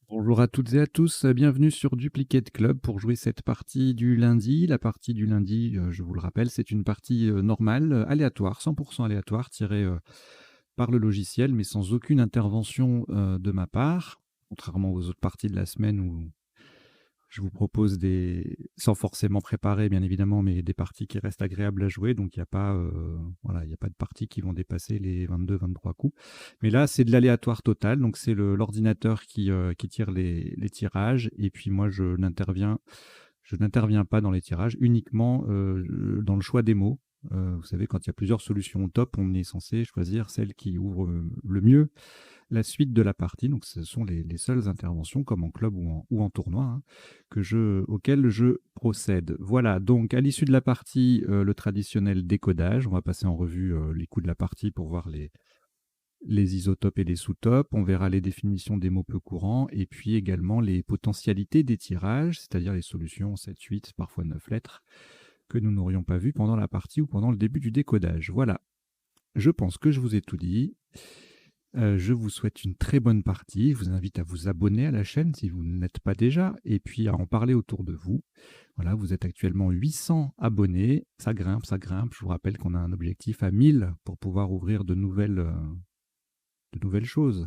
Bonjour à toutes et à tous, bienvenue sur Duplicate Club pour jouer cette partie du lundi. La partie du lundi, je vous le rappelle, c'est une partie, normale, aléatoire, 100 aléatoire, tirée, par le logiciel, mais sans aucune intervention, de ma part. Contrairement aux autres parties de la semaine où je vous propose des sans forcément préparer bien évidemment, mais des parties qui restent agréables à jouer. Donc il y a pas, voilà, il y a pas de parties qui vont dépasser les 22-23 coups. Mais là, c'est de l'aléatoire total, donc c'est l'ordinateur qui tire les tirages et puis moi je n'interviens pas dans les tirages, uniquement, dans le choix des mots. Vous savez, quand il y a plusieurs solutions au top, on est censé choisir celle qui ouvre, le mieux la suite de la partie. Donc ce sont les seules interventions, comme en club ou en tournoi, hein, auxquelles je procède. Voilà, donc à l'issue de la partie, le traditionnel décodage. On va passer en revue les coups de la partie pour voir les isotopes et les sous-topes. On verra les définitions des mots peu courants et puis également les potentialités des tirages, c'est-à-dire les solutions 7, 8, parfois 9 lettres que nous n'aurions pas vues pendant la partie ou pendant le début du décodage. Voilà, je pense que je vous ai tout dit. Je vous souhaite une très bonne partie. Je vous invite à vous abonner à la chaîne si vous ne l'êtes pas déjà et puis à en parler autour de vous. Voilà, vous êtes actuellement 800 abonnés. Ça grimpe, ça grimpe. Je vous rappelle qu'on a un objectif à 1000 pour pouvoir ouvrir de nouvelles choses.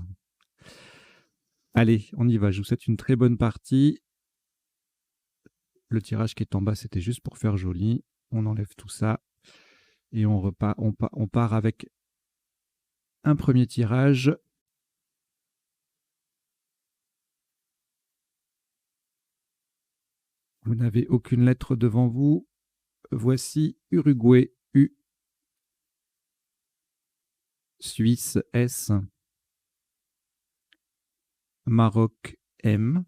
Allez, on y va. Je vous souhaite une très bonne partie. Le tirage qui est en bas, c'était juste pour faire joli. On enlève tout ça et on part avec un premier tirage. Vous n'avez aucune lettre devant vous. Voici Uruguay, U. Suisse, S. Maroc, M.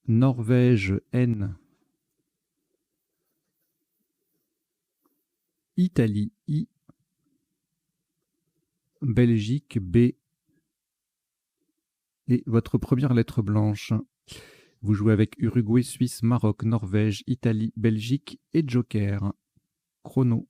Norvège, N. Italie, I. Belgique, B. Et votre première lettre blanche. Vous jouez avec Uruguay, Suisse, Maroc, Norvège, Italie, Belgique et Joker. Chrono.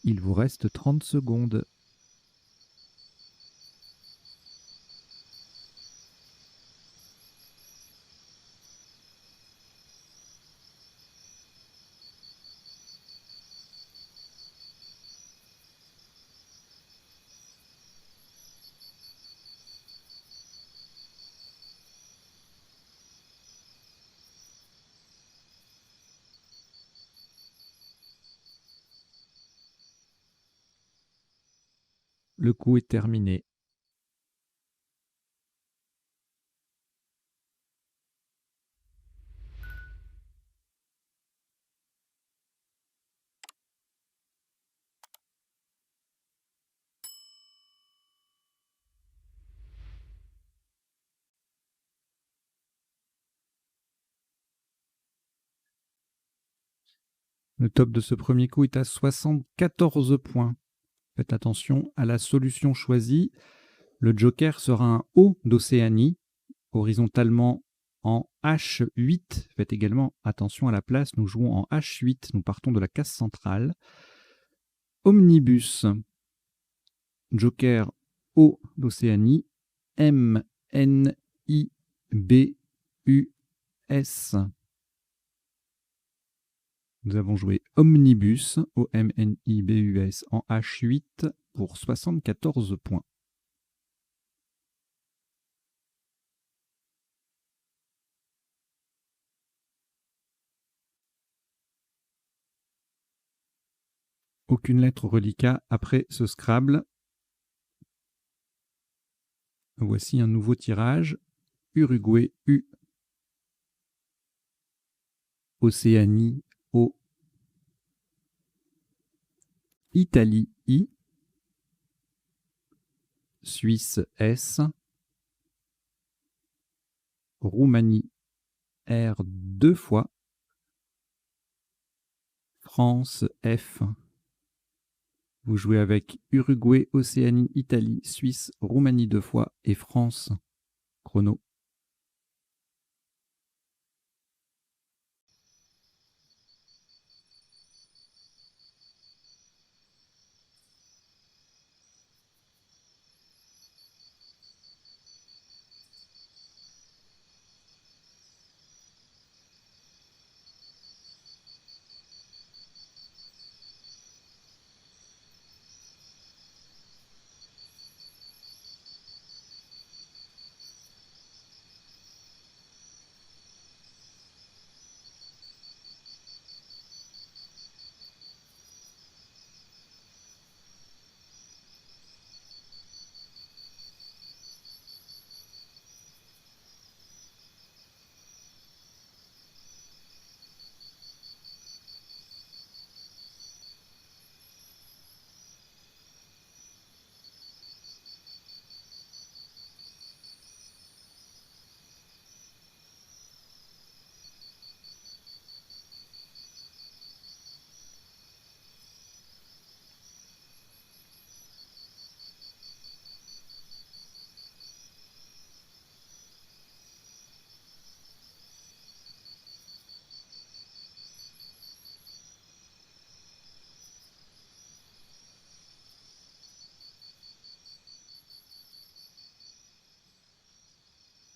Il vous reste 30 secondes. Le coup est terminé. Le top de ce premier coup est à 74 points. Faites attention à la solution choisie. Le joker sera un O d'Océanie, horizontalement en H8. Faites également attention à la place, nous jouons en H8, nous partons de la case centrale. Omnibus, joker O d'Océanie, M, N, I, B, U, S. Nous avons joué Omnibus, O-M-N-I-B-U-S, en H8 pour 74 points. Aucune lettre reliquat après ce Scrabble. Voici un nouveau tirage. Uruguay, U. Océanie, O. Italie, I. Suisse, S. Roumanie, R deux fois. France, F. Vous jouez avec Uruguay, Océanie, Italie, Suisse, Roumanie deux fois et France. Chrono.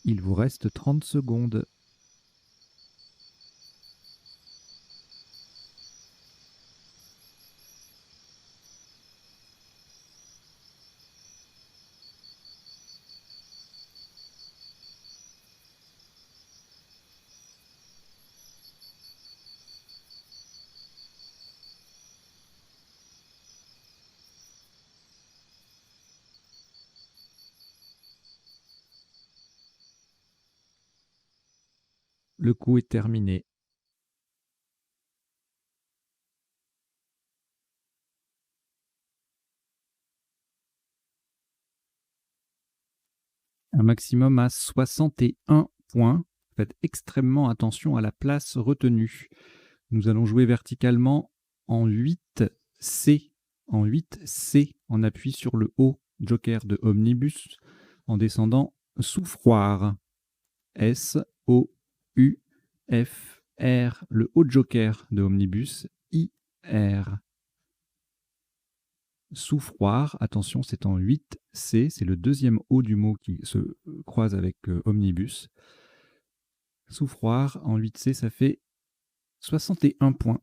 Il vous reste 30 secondes. Le coup est terminé. Un maximum à 61 points. Faites extrêmement attention à la place retenue. Nous allons jouer verticalement en 8C. En 8C, on appuie sur le haut joker de Omnibus en descendant sous froid. S, O, U, F, R, le haut joker de Omnibus, I, R. Souffroir, attention, c'est en 8C, c'est le deuxième O du mot qui se croise avec Omnibus. Souffroir, en 8C, ça fait 61 points.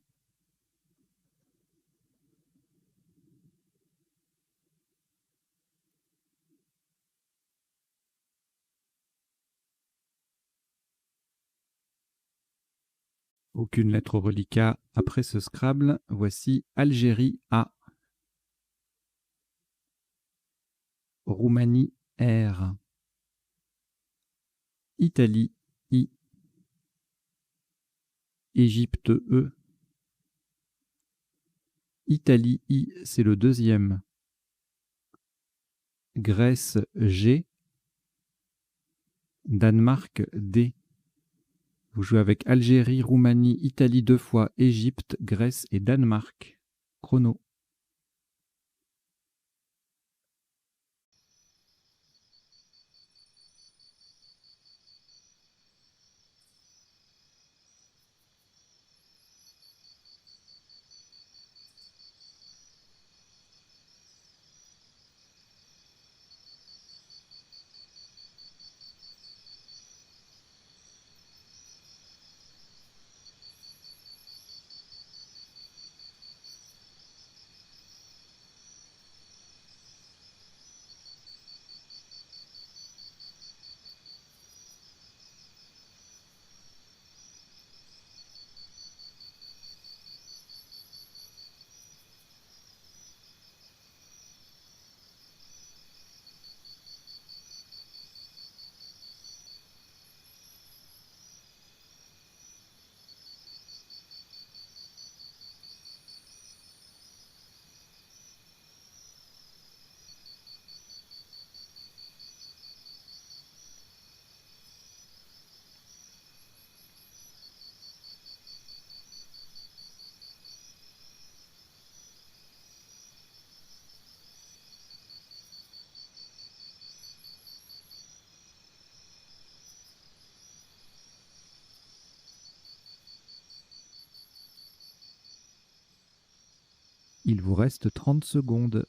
Aucune lettre reliquat après ce Scrabble. Voici Algérie A. Roumanie R. Italie I. Égypte E. Italie I, c'est le deuxième. Grèce G. Danemark D. Vous jouez avec Algérie, Roumanie, Italie deux fois, Égypte, Grèce et Danemark. Chrono. Il vous reste 30 secondes.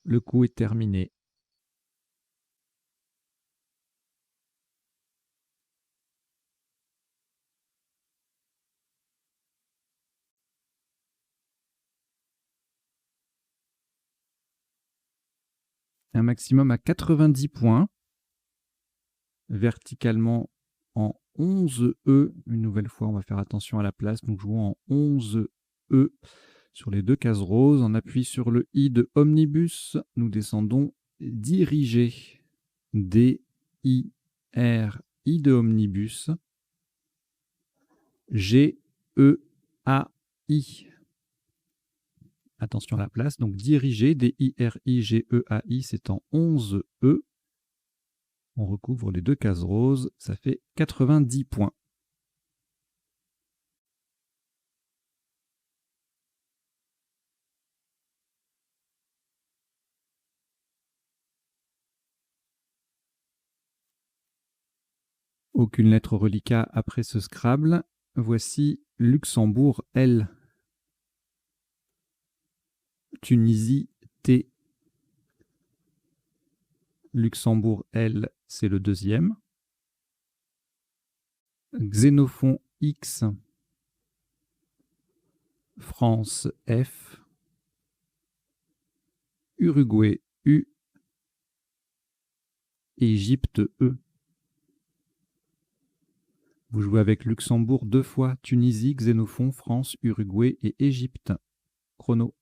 Le coup est terminé. Un maximum à 90 points. Verticalement en 11 E. Une nouvelle fois, on va faire attention à la place. Donc jouons en 11 E sur les deux cases roses. On appuie sur le I de omnibus. Nous descendons diriger. D-I-R-I de omnibus. G-E-A-I. Attention à la place. Donc diriger, D-I-R-I-G-E-A-I, c'est en 11 E. On recouvre les deux cases roses, ça fait 90 points. Aucune lettre reliquat après ce Scrabble. Voici Luxembourg L. Tunisie T. Luxembourg L, c'est le deuxième. Xénophon X. France F. Uruguay U. Égypte E. Vous jouez avec Luxembourg 2 fois, Tunisie, Xénophon, France, Uruguay et Égypte. Chrono.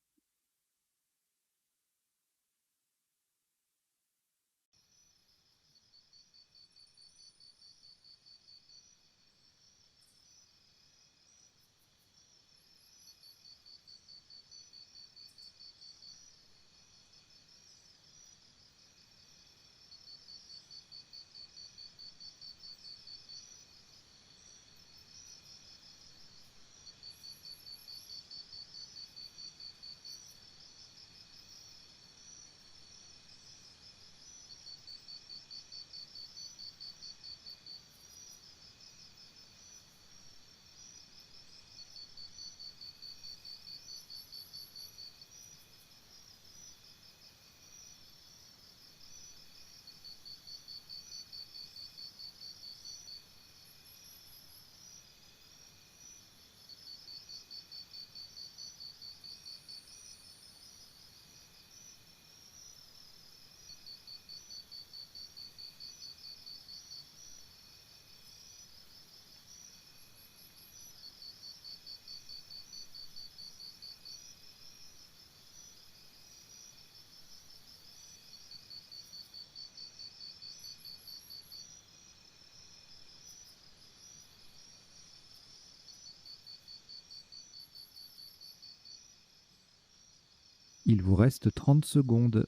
Il vous reste 30 secondes.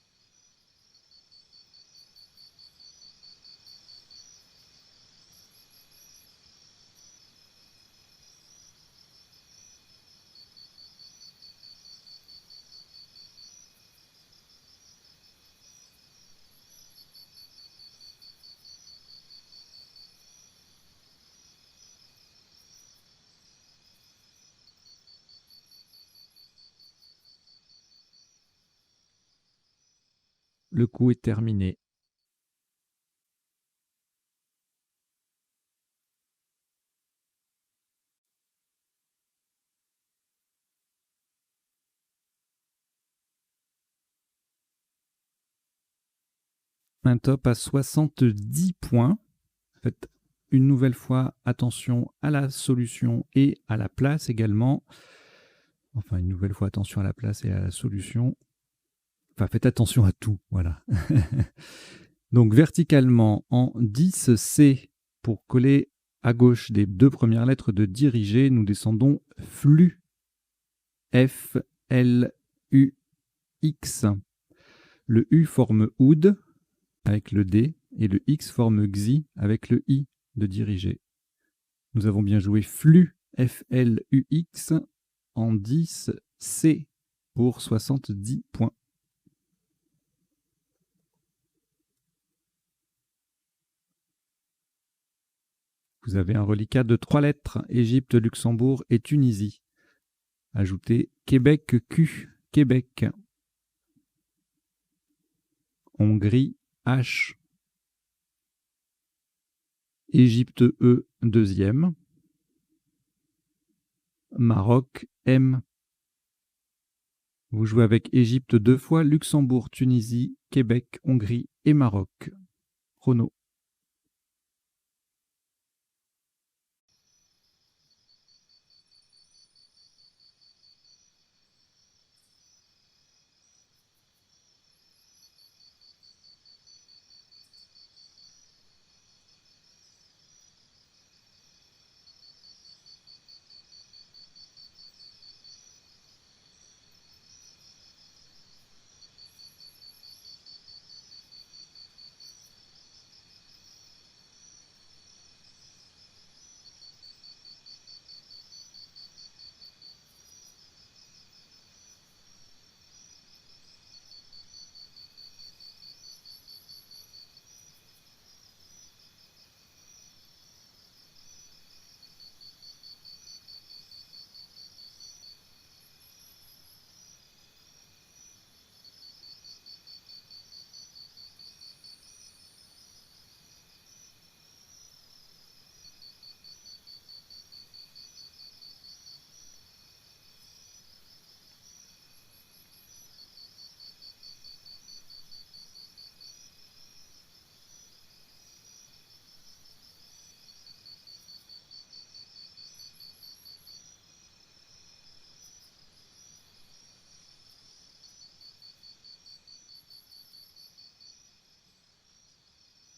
Le coup est terminé. Un top à 70 points. Faites une nouvelle fois attention à la solution et à la place également. Enfin, une nouvelle fois attention à la place et à la solution. Enfin, faites attention à tout, voilà. Donc verticalement en 10C pour coller à gauche des deux premières lettres de diriger, nous descendons flux. F-L-U. U, X. Le U forme oud avec le D et le X forme xi avec le I de diriger. Nous avons bien joué flux FLUX en 10 C pour 70 points. Vous avez un reliquat de 3 lettres, Égypte, Luxembourg et Tunisie. Ajoutez Québec Q, Québec. Hongrie H. Égypte E, deuxième. Maroc M. Vous jouez avec Égypte 2 fois, Luxembourg, Tunisie, Québec, Hongrie et Maroc. Chrono.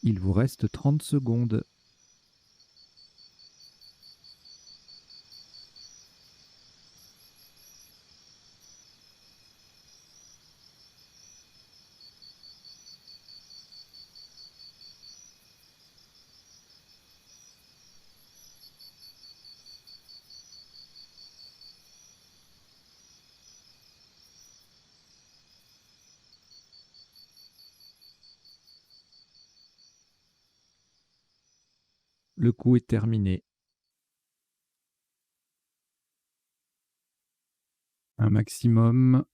Il vous reste 30 secondes. Le coup est terminé. Un maximum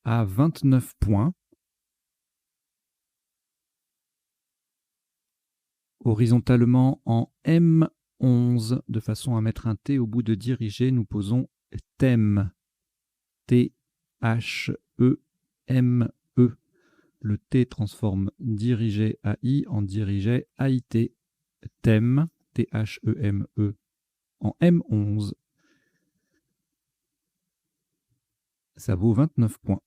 à 29 points. Horizontalement en M11, de façon à mettre un T au bout de diriger, nous posons thème. T-H-E-M-E. Le T transforme diriger AI en diriger AIT. Thème, T-H-E-M-E, en M11. Ça vaut 29 points.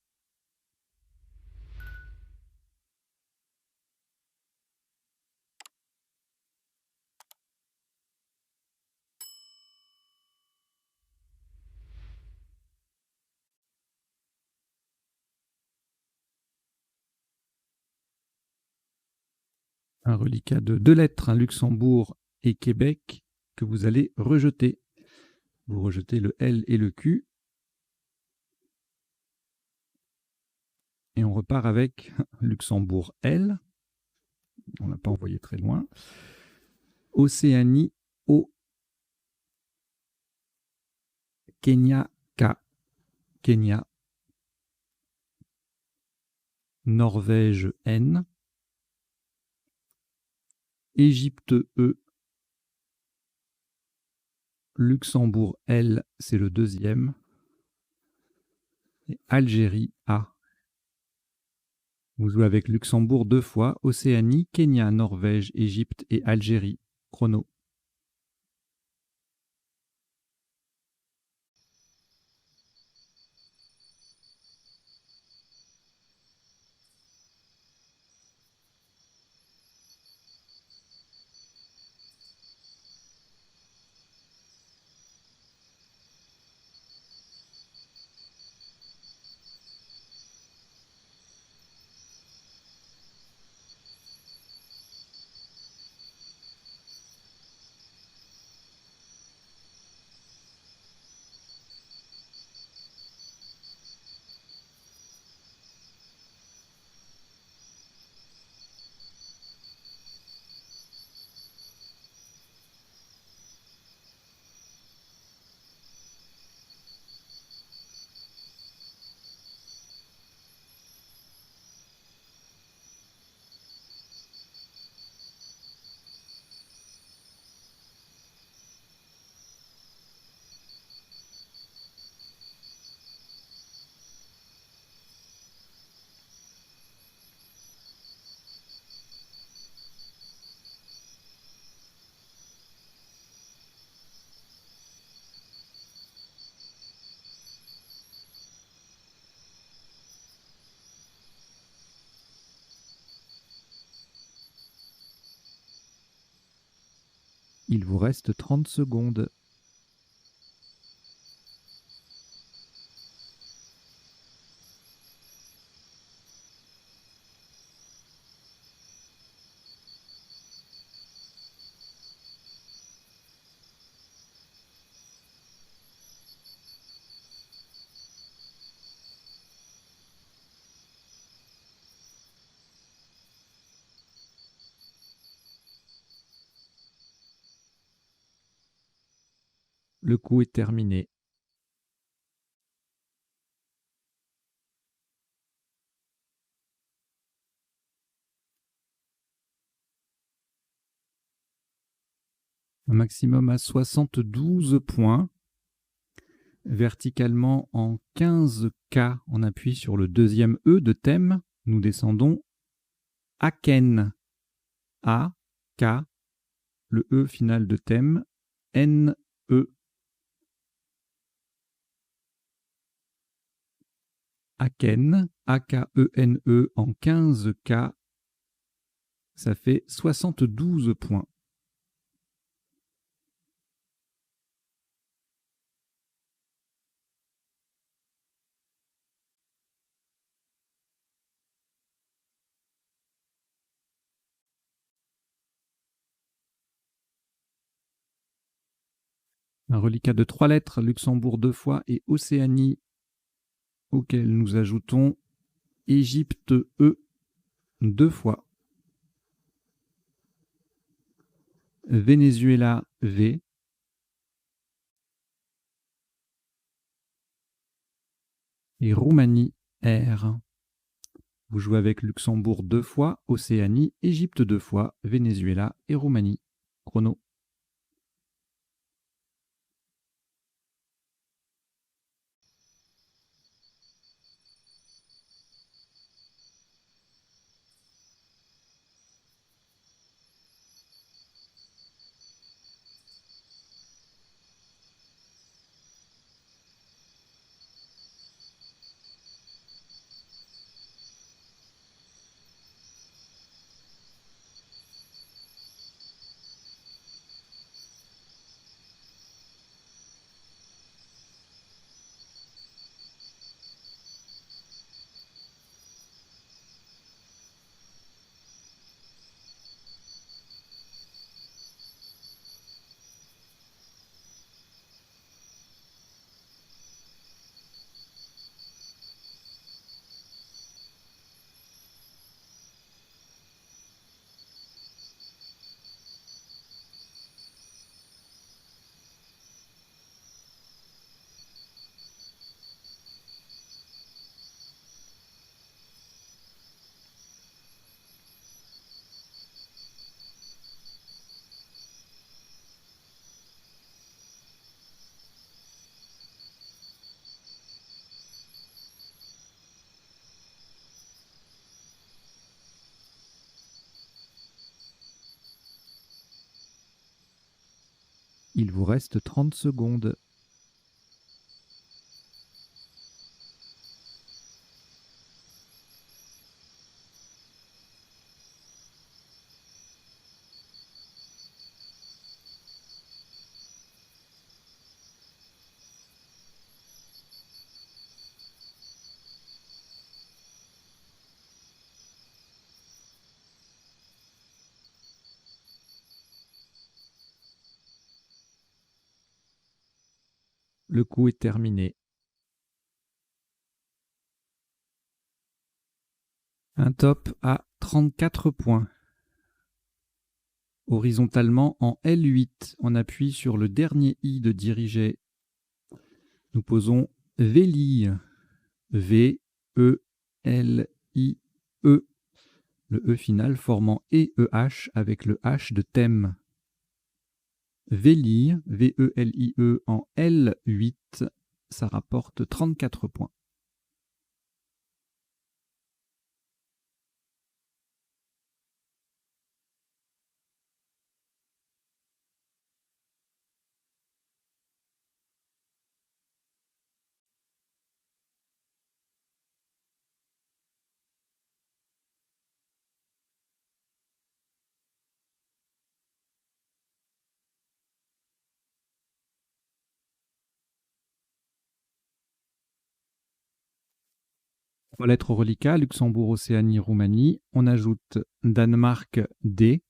Un reliquat de 2 lettres, un Luxembourg et Québec, que vous allez rejeter. Vous rejetez le L et le Q. Et on repart avec Luxembourg L. On ne l'a pas envoyé très loin. Océanie O. Kenya K. Kenya. Norvège N. Égypte E. Luxembourg L, c'est le deuxième. Et Algérie A. Vous jouez avec Luxembourg 2 fois, Océanie, Kenya, Norvège, Égypte et Algérie. Chrono. Il vous reste 30 secondes. Le coup est terminé. Un maximum à 72 points. Verticalement en 15K, on appuie sur le deuxième E de thème. Nous descendons Aken. A, K, le E final de thème. N, E. Aken, A-K-E-N-E en 15K. Ça fait 72 points. Un reliquat de 3 lettres, Luxembourg 2 fois et Océanie, auquel nous ajoutons Égypte E 2 fois. Venezuela V. Et Roumanie R. Vous jouez avec Luxembourg 2 fois, Océanie, Égypte 2 fois, Venezuela et Roumanie. Chrono. Il vous reste 30 secondes. Le coup est terminé. Un top à 34 points. Horizontalement en L8, on appuie sur le dernier I de diriger. Nous posons Vélie. V-E-L-I-E. Le E final formant E-E-H avec le H de thème. Vélie, V-E-L-I-E en L8, ça rapporte 34 points. 3 lettres au reliquat, Luxembourg, Océanie, Roumanie. On ajoute Danemark, D.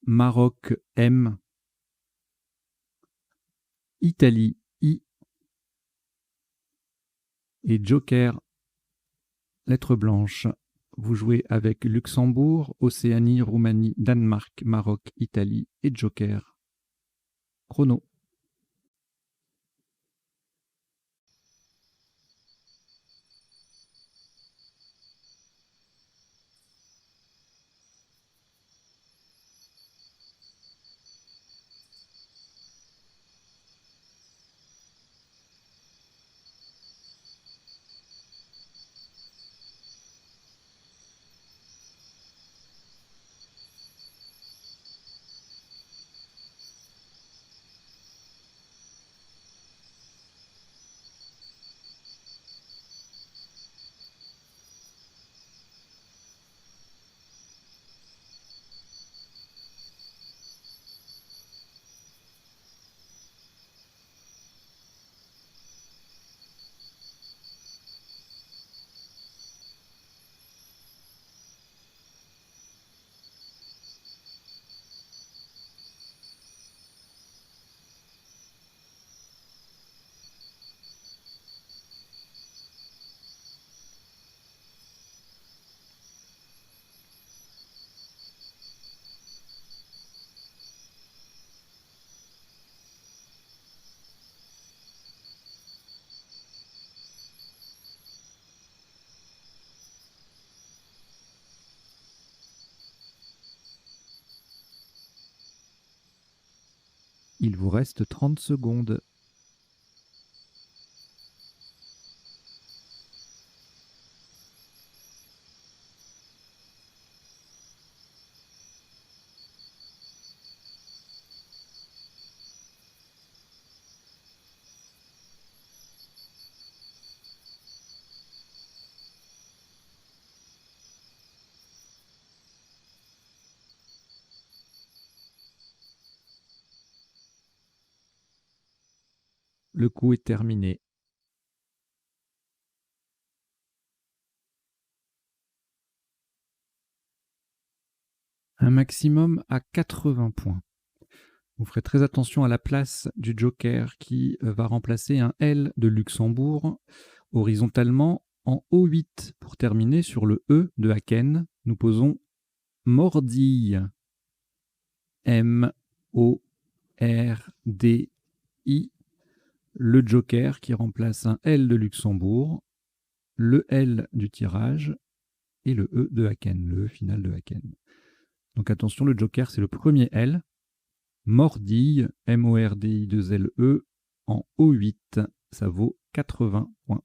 Maroc, M. Italie, I. Et Joker, lettre blanche. Vous jouez avec Luxembourg, Océanie, Roumanie, Danemark, Maroc, Italie et Joker. Chrono. Il vous reste 30 secondes. Le coup est terminé. Un maximum à 80 points. Vous ferez très attention à la place du joker qui va remplacer un L de Luxembourg horizontalement en O8. Pour terminer sur le E de Haken, nous posons mordille. M-O-R-D-I. Le joker qui remplace un L de Luxembourg, le L du tirage et le E de Haken, le E final de Haken. Donc attention, le joker c'est le premier L. Mordille, M-O-R-D-I-2-L-E, en O8, ça vaut 80 points.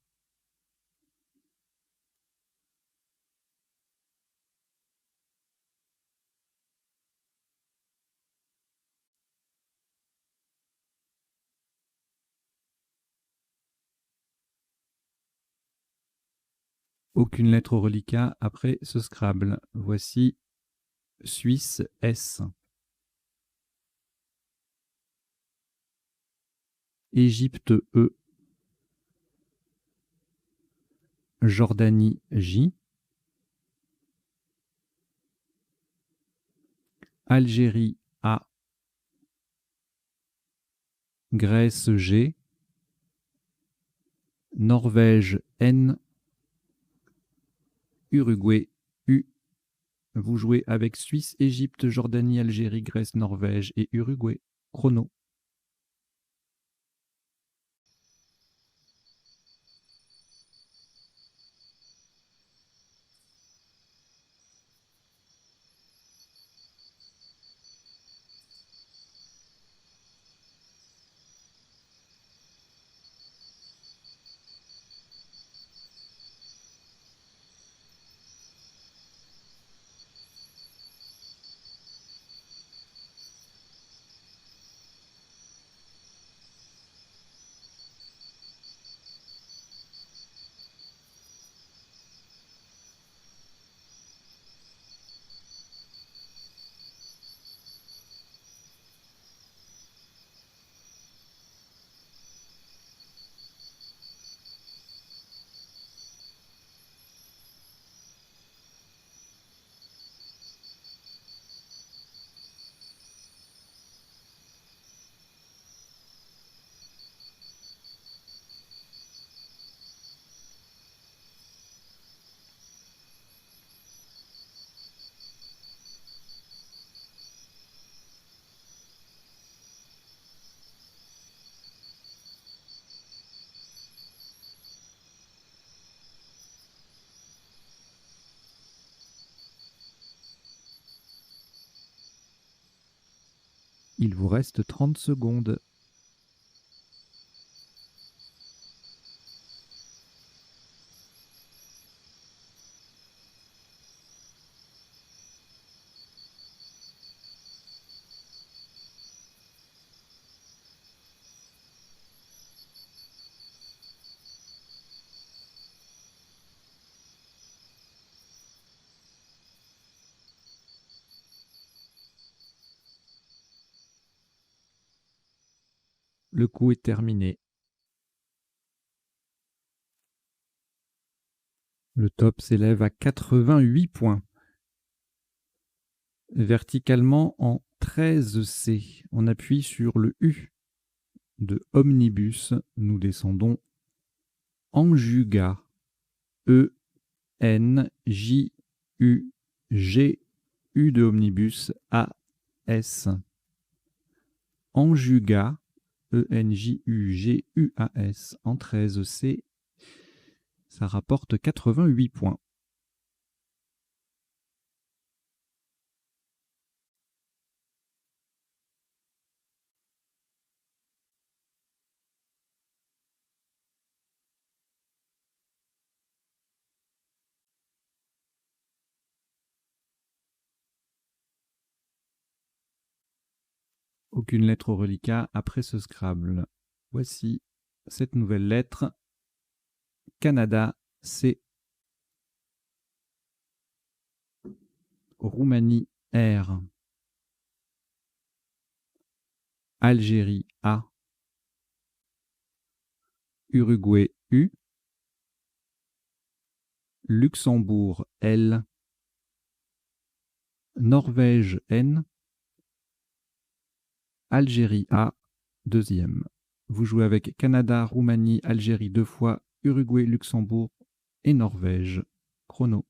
Aucune lettre au reliquat après ce Scrabble. Voici Suisse S. Égypte E. Jordanie J. Algérie A. Grèce G. Norvège N. Uruguay U. Vous jouez avec Suisse, Égypte, Jordanie, Algérie, Grèce, Norvège et Uruguay. Chrono. Il vous reste 30 secondes. Le coup est terminé. Le top s'élève à 88 points. Verticalement en 13C, on appuie sur le U de omnibus. Nous descendons Enjuga. E-N-J-U-G, U de omnibus, A-S. Enjuga, E-N-J-U-G-U-A-S, en 13C. Ça rapporte 88 points. Aucune lettre au reliquat après ce Scrabble. Voici cette nouvelle lettre. Canada, C. Roumanie, R. Algérie, A. Uruguay, U. Luxembourg, L. Norvège, N. Algérie A, deuxième. Vous jouez avec Canada, Roumanie, Algérie 2 fois, Uruguay, Luxembourg et Norvège. Chrono.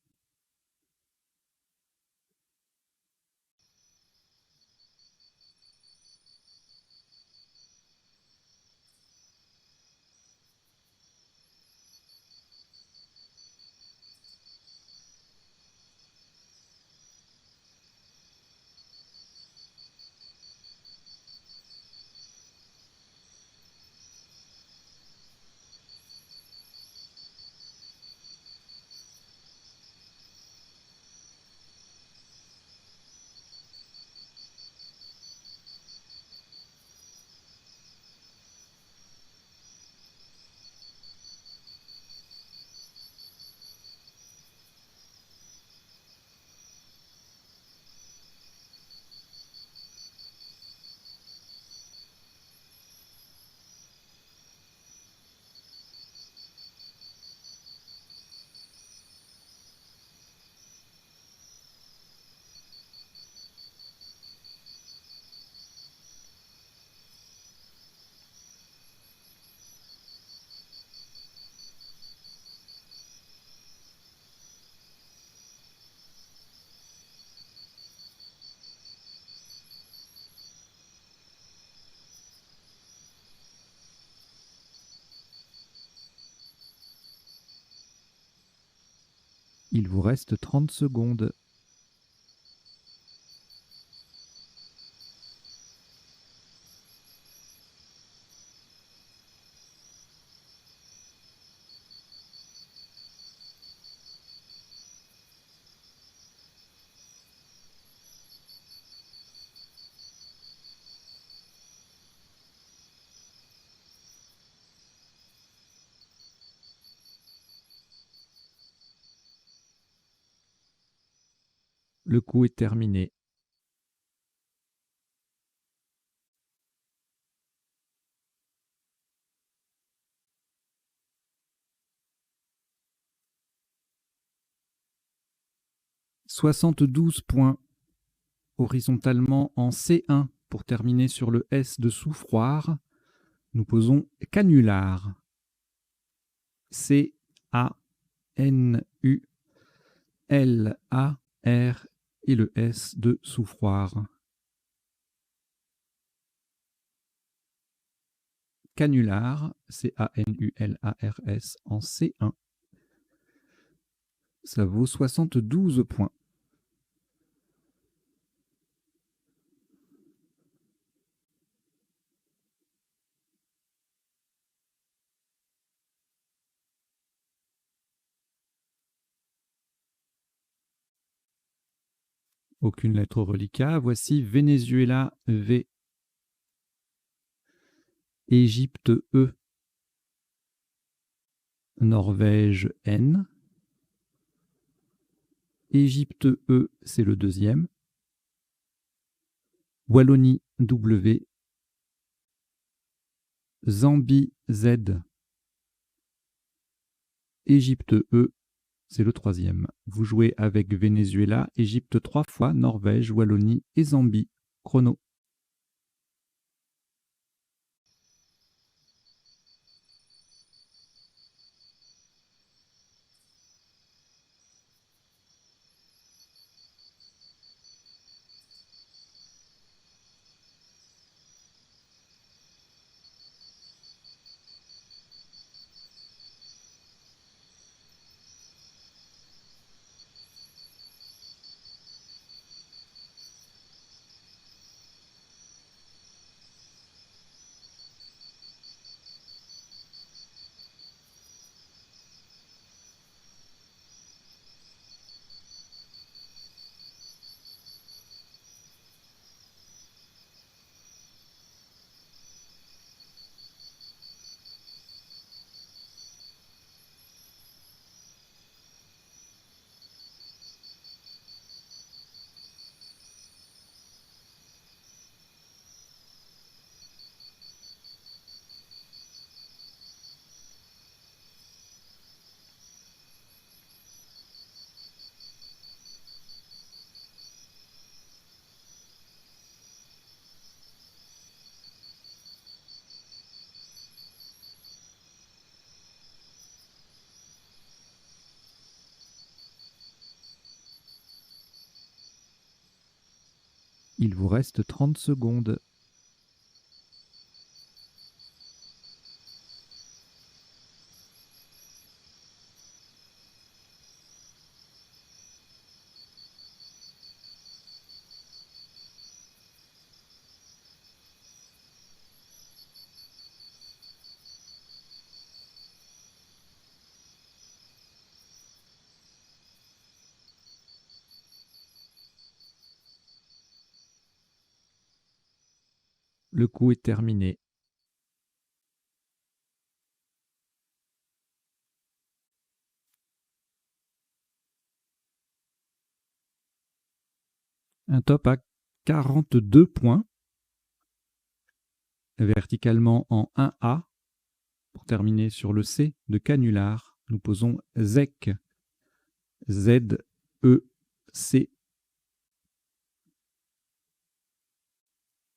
Il vous reste 30 secondes. Le coup est terminé. « 72 points horizontalement en C1 pour terminer sur le S de Souffroir. Nous posons canular. C-A-N-U-L-A-R et le S de Souffroir. Canular, C-A-N-U-L-A-R-S en C1. Ça vaut 72 points. Aucune lettre au reliquat. Voici Venezuela V, Égypte E, Norvège N, Égypte E, c'est le deuxième, Wallonie W, Zambie Z, Égypte E, c'est le troisième. Vous jouez avec Venezuela, Égypte 3 fois, Norvège, Wallonie et Zambie. Chrono. Il vous reste 30 secondes. Le coup est terminé. Un top à 42 points. Verticalement en 1A. Pour terminer sur le C de canular, nous posons ZEC. Z-E-C.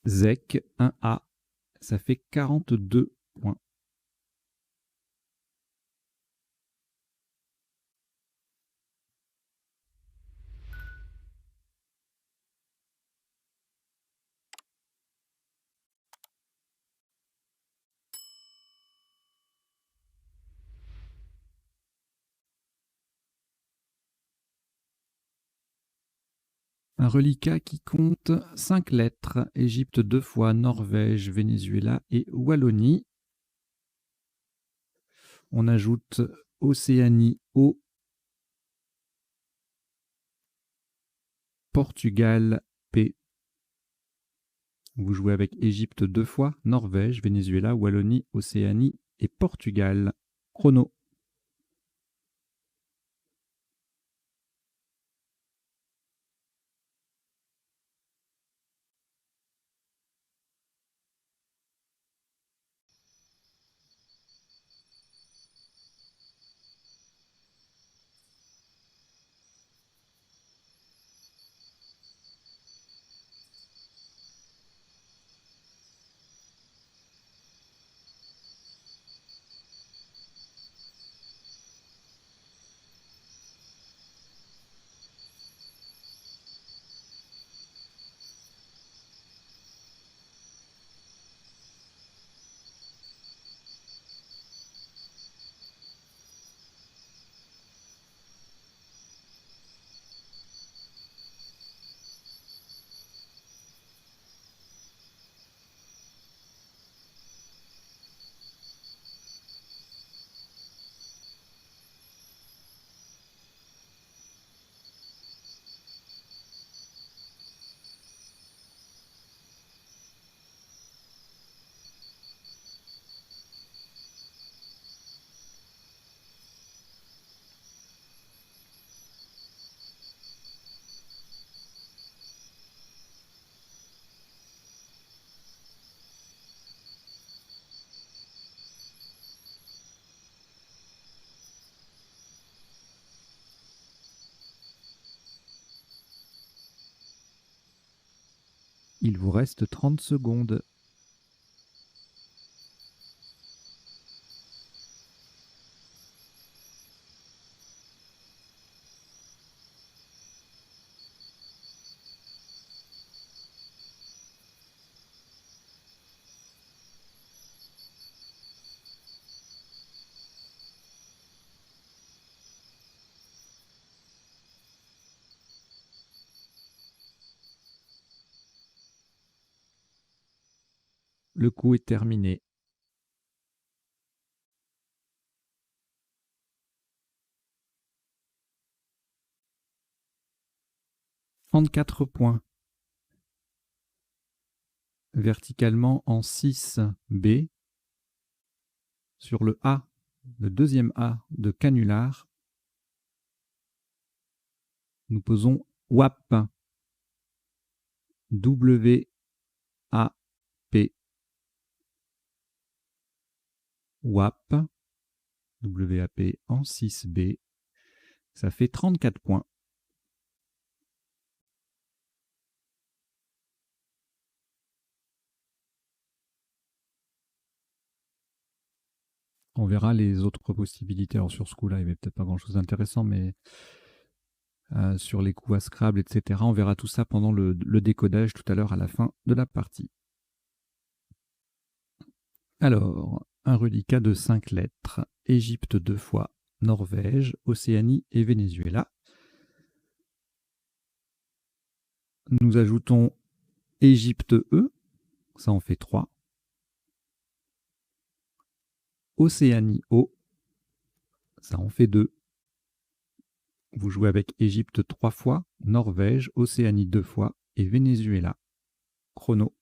ZEC 1A. Ça fait 42 points. Un reliquat qui compte 5 lettres. Égypte 2 fois, Norvège, Venezuela et Wallonie. On ajoute Océanie O, Portugal P. Vous jouez avec Égypte 2 fois, Norvège, Venezuela, Wallonie, Océanie et Portugal. Chrono. Il vous reste 30 secondes. Le coup est terminé. « 34 points. Verticalement en 6B, sur le A, le deuxième A de canular, nous posons WAP. W-A-P. WAP. W-A-P en 6B. Ça fait 34 points. On verra les autres possibilités. Alors sur ce coup-là, il n'y avait peut-être pas grand-chose d'intéressant, mais sur les coups à Scrabble, etc., on verra tout ça pendant le décodage tout à l'heure à la fin de la partie. Alors, un reliquat de 5 lettres. Égypte 2 fois, Norvège, Océanie et Venezuela. Nous ajoutons Égypte E, ça en fait 3. Océanie O, ça en fait 2. Vous jouez avec Égypte 3 fois, Norvège, Océanie 2 fois et Venezuela. Chrono.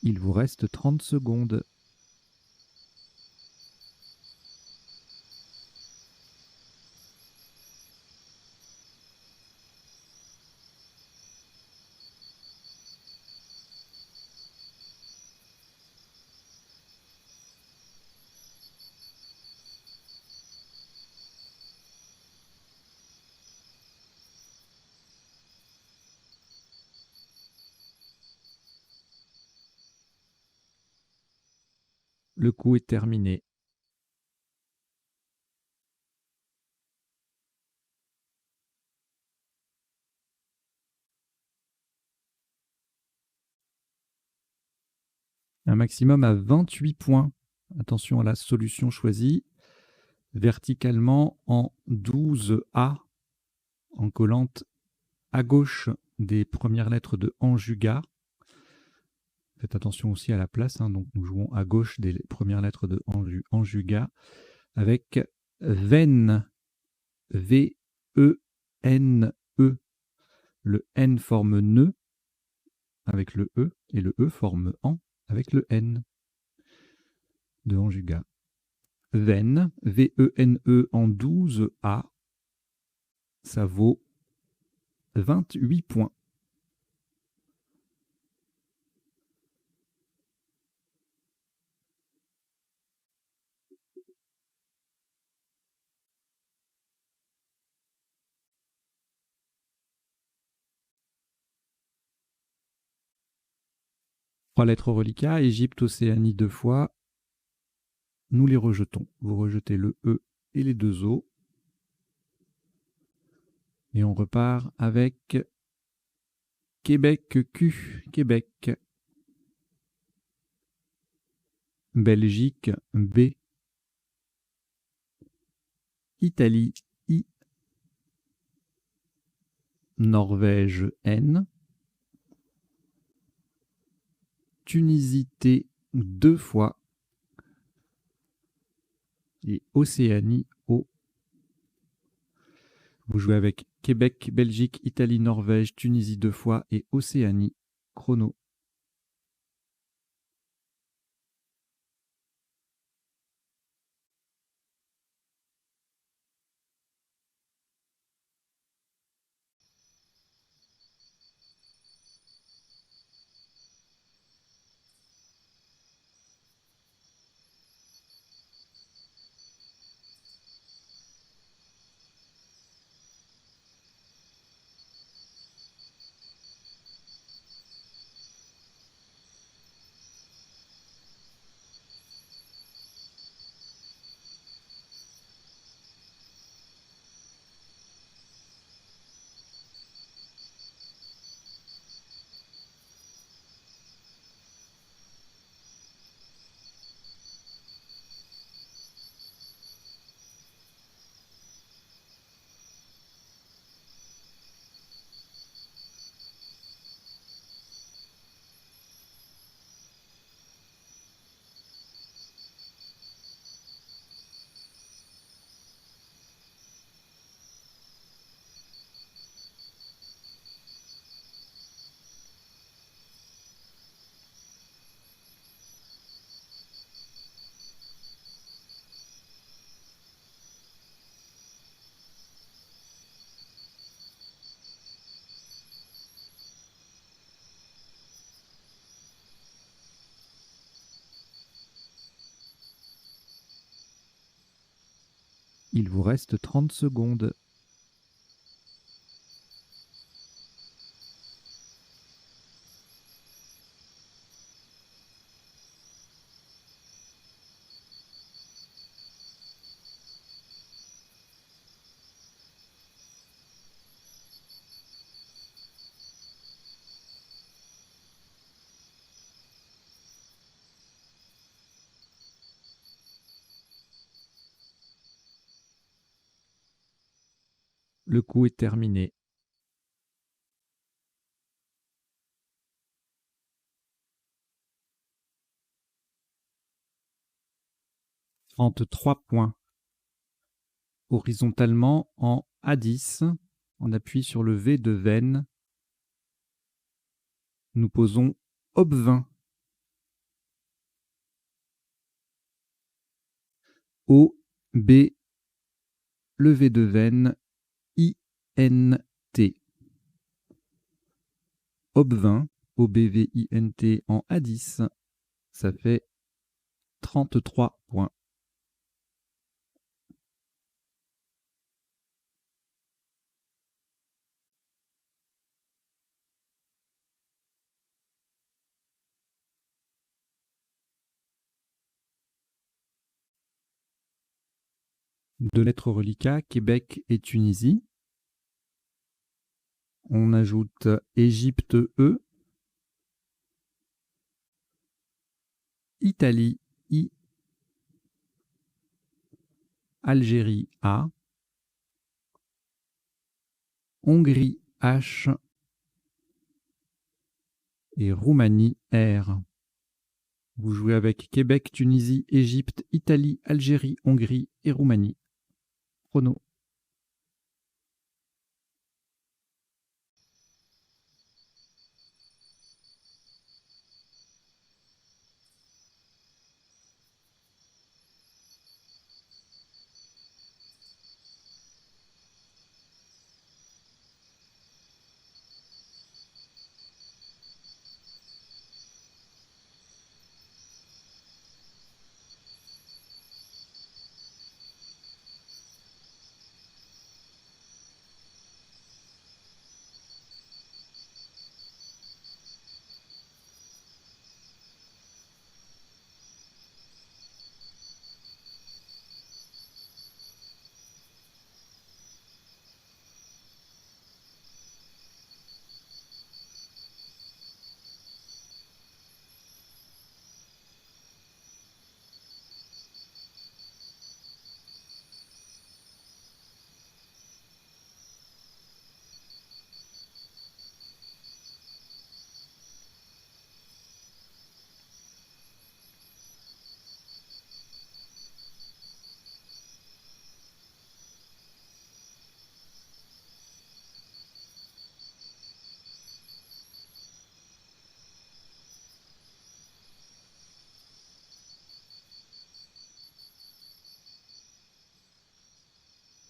Il vous reste 30 secondes. Le coup est terminé. Un maximum à 28 points. Attention à la solution choisie. Verticalement en 12A, en collante à gauche des premières lettres de Anjuga. Faites attention aussi à la place, hein, donc nous jouons à gauche des premières lettres de Anjuga avec Ven, V-E-N-E. Le N forme nœud avec le E et le E forme en avec le N de Anjuga. Ven, V-E-N-E en 12A, ça vaut 28 points. 3 lettres au reliquat, Égypte, Océanie 2 fois. Nous les rejetons. Vous rejetez le E et les 2 O. Et on repart avec Québec Q, Québec. Belgique B. Italie I. Norvège N. Tunisie T 2 fois. Et Océanie O. Vous jouez avec Québec, Belgique, Italie, Norvège, Tunisie 2 fois et Océanie. Chrono. Il vous reste 30 secondes. Le coup est terminé. « 33 points. Horizontalement en A10, on appuie sur le V de veine. Nous posons OB20. O, B, le V de veine, I, N, T. OB20, OBVINT en A10, ça fait 33 points. Deux lettres reliquats, Québec et Tunisie. On ajoute Égypte E, Italie I, Algérie A, Hongrie H et Roumanie R. Vous jouez avec Québec, Tunisie, Égypte, Italie, Algérie, Hongrie et Roumanie. Chrono.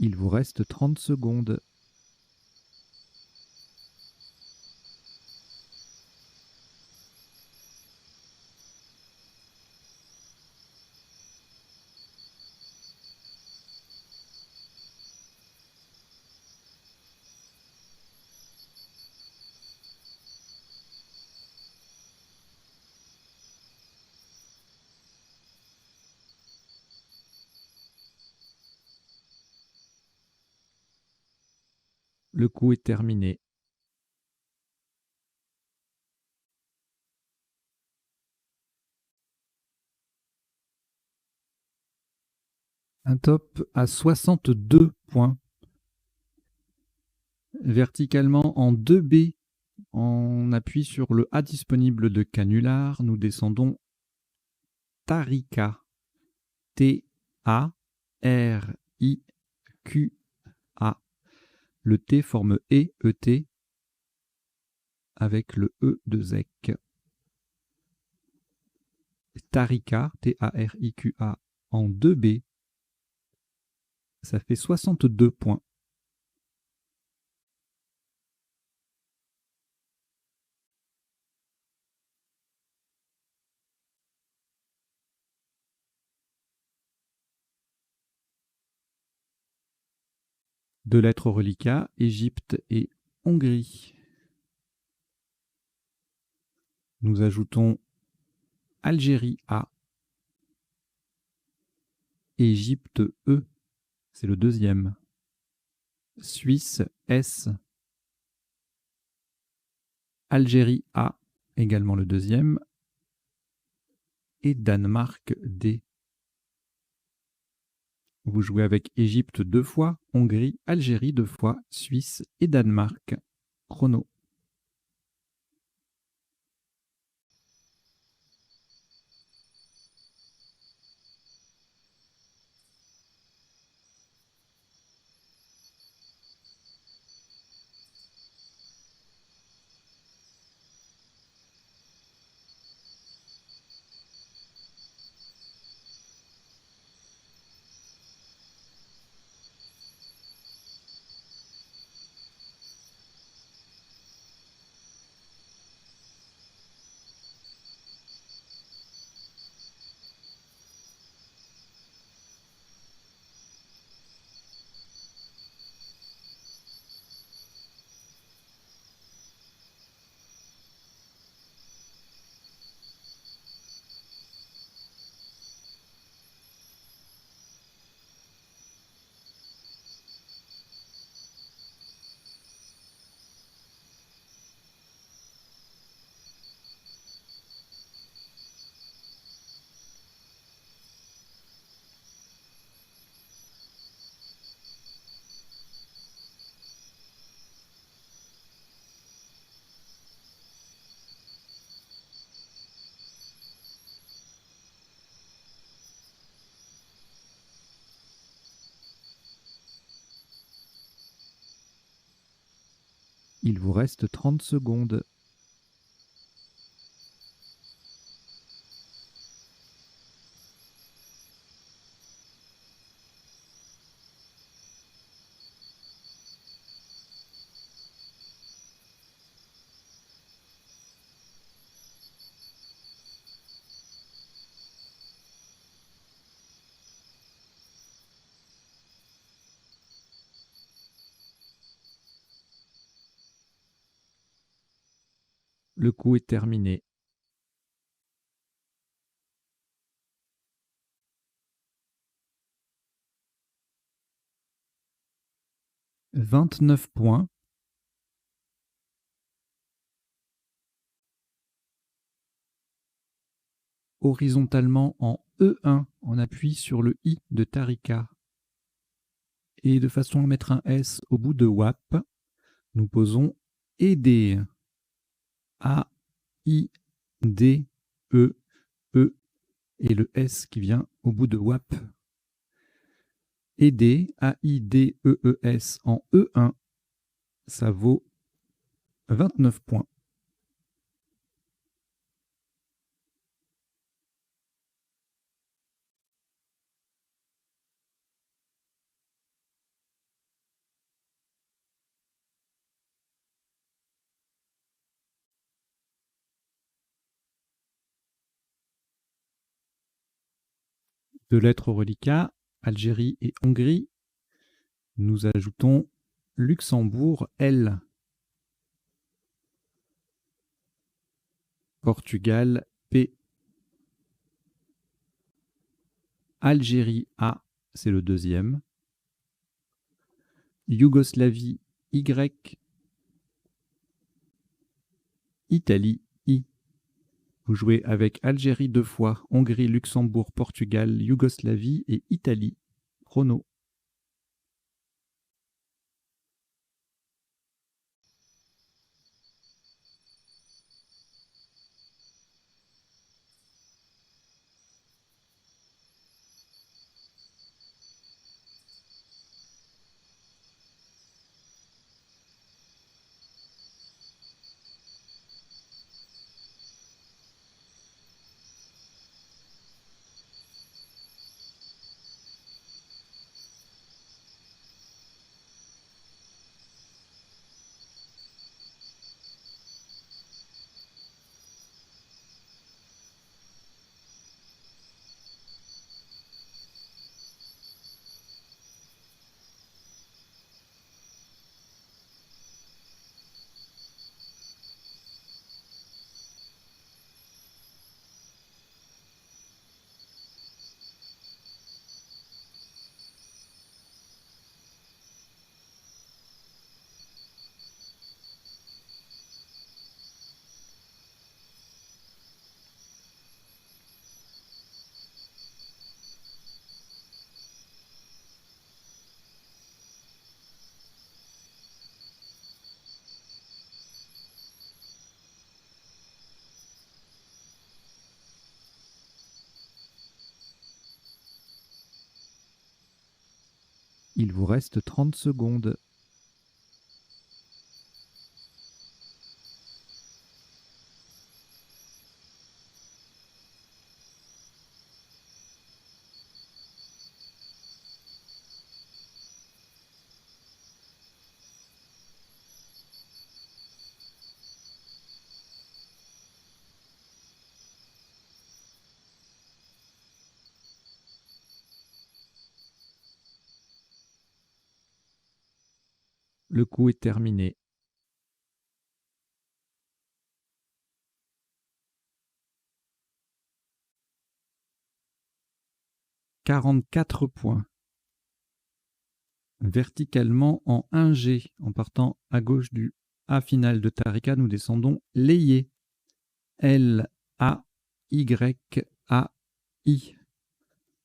Il vous reste 30 secondes. Le coup est terminé. Un top à 62 points. Verticalement en 2B, on appuie sur le A disponible de Canular. Nous descendons Tarika. T-A-R-I-Q-A. Le T forme E-E-T avec le E de Zek. Tarika, T-A-R-I-Q-A en 2B. Ça fait 62 points. Deux lettres reliquats, Égypte et Hongrie. Nous ajoutons Algérie A, Égypte E, c'est le deuxième. Suisse S, Algérie A, également le deuxième. Et Danemark D. Vous jouez avec Égypte 2 fois, Hongrie, Algérie 2 fois, Suisse et Danemark. Chrono. Il vous reste 30 secondes. Le coup est terminé. « 29 points. Horizontalement en E1, on appuie sur le I de Tarika. Et de façon à mettre un S au bout de WAP, nous posons aider. A, I, D, E, E et le S qui vient au bout de WAP. Aider, A-I-D-E-E-S en E1, ça vaut 29 points. 2 lettres au reliquat, Algérie et Hongrie. Nous ajoutons Luxembourg, L. Portugal, P. Algérie, A, c'est le deuxième. Yougoslavie, Y. Italie, I. Vous jouez avec Algérie 2 fois, Hongrie, Luxembourg, Portugal, Yougoslavie et Italie. Chrono. Il vous reste 30 secondes. Le coup est terminé. « 44 points. Verticalement en 1G, en partant à gauche du A final de Tarika, nous descendons Layé. L-A-Y-A-I.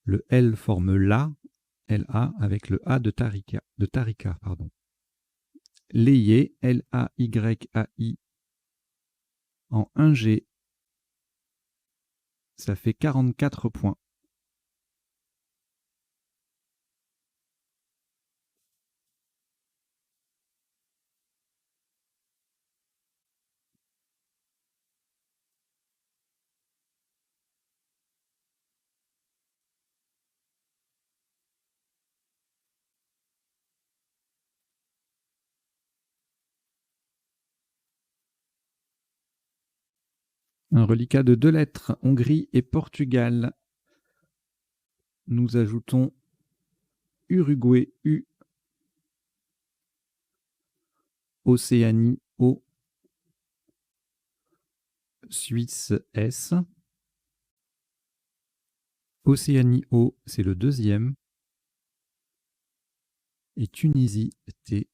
Le L forme LA, L-A avec le A de Tarika, pardon. Layé, L-A-Y-A-I, en 1G, ça fait 44 points. Un reliquat de 2 lettres, Hongrie et Portugal. Nous ajoutons Uruguay, U. Océanie, O. Suisse, S. Océanie, O, c'est le deuxième. Et Tunisie, T.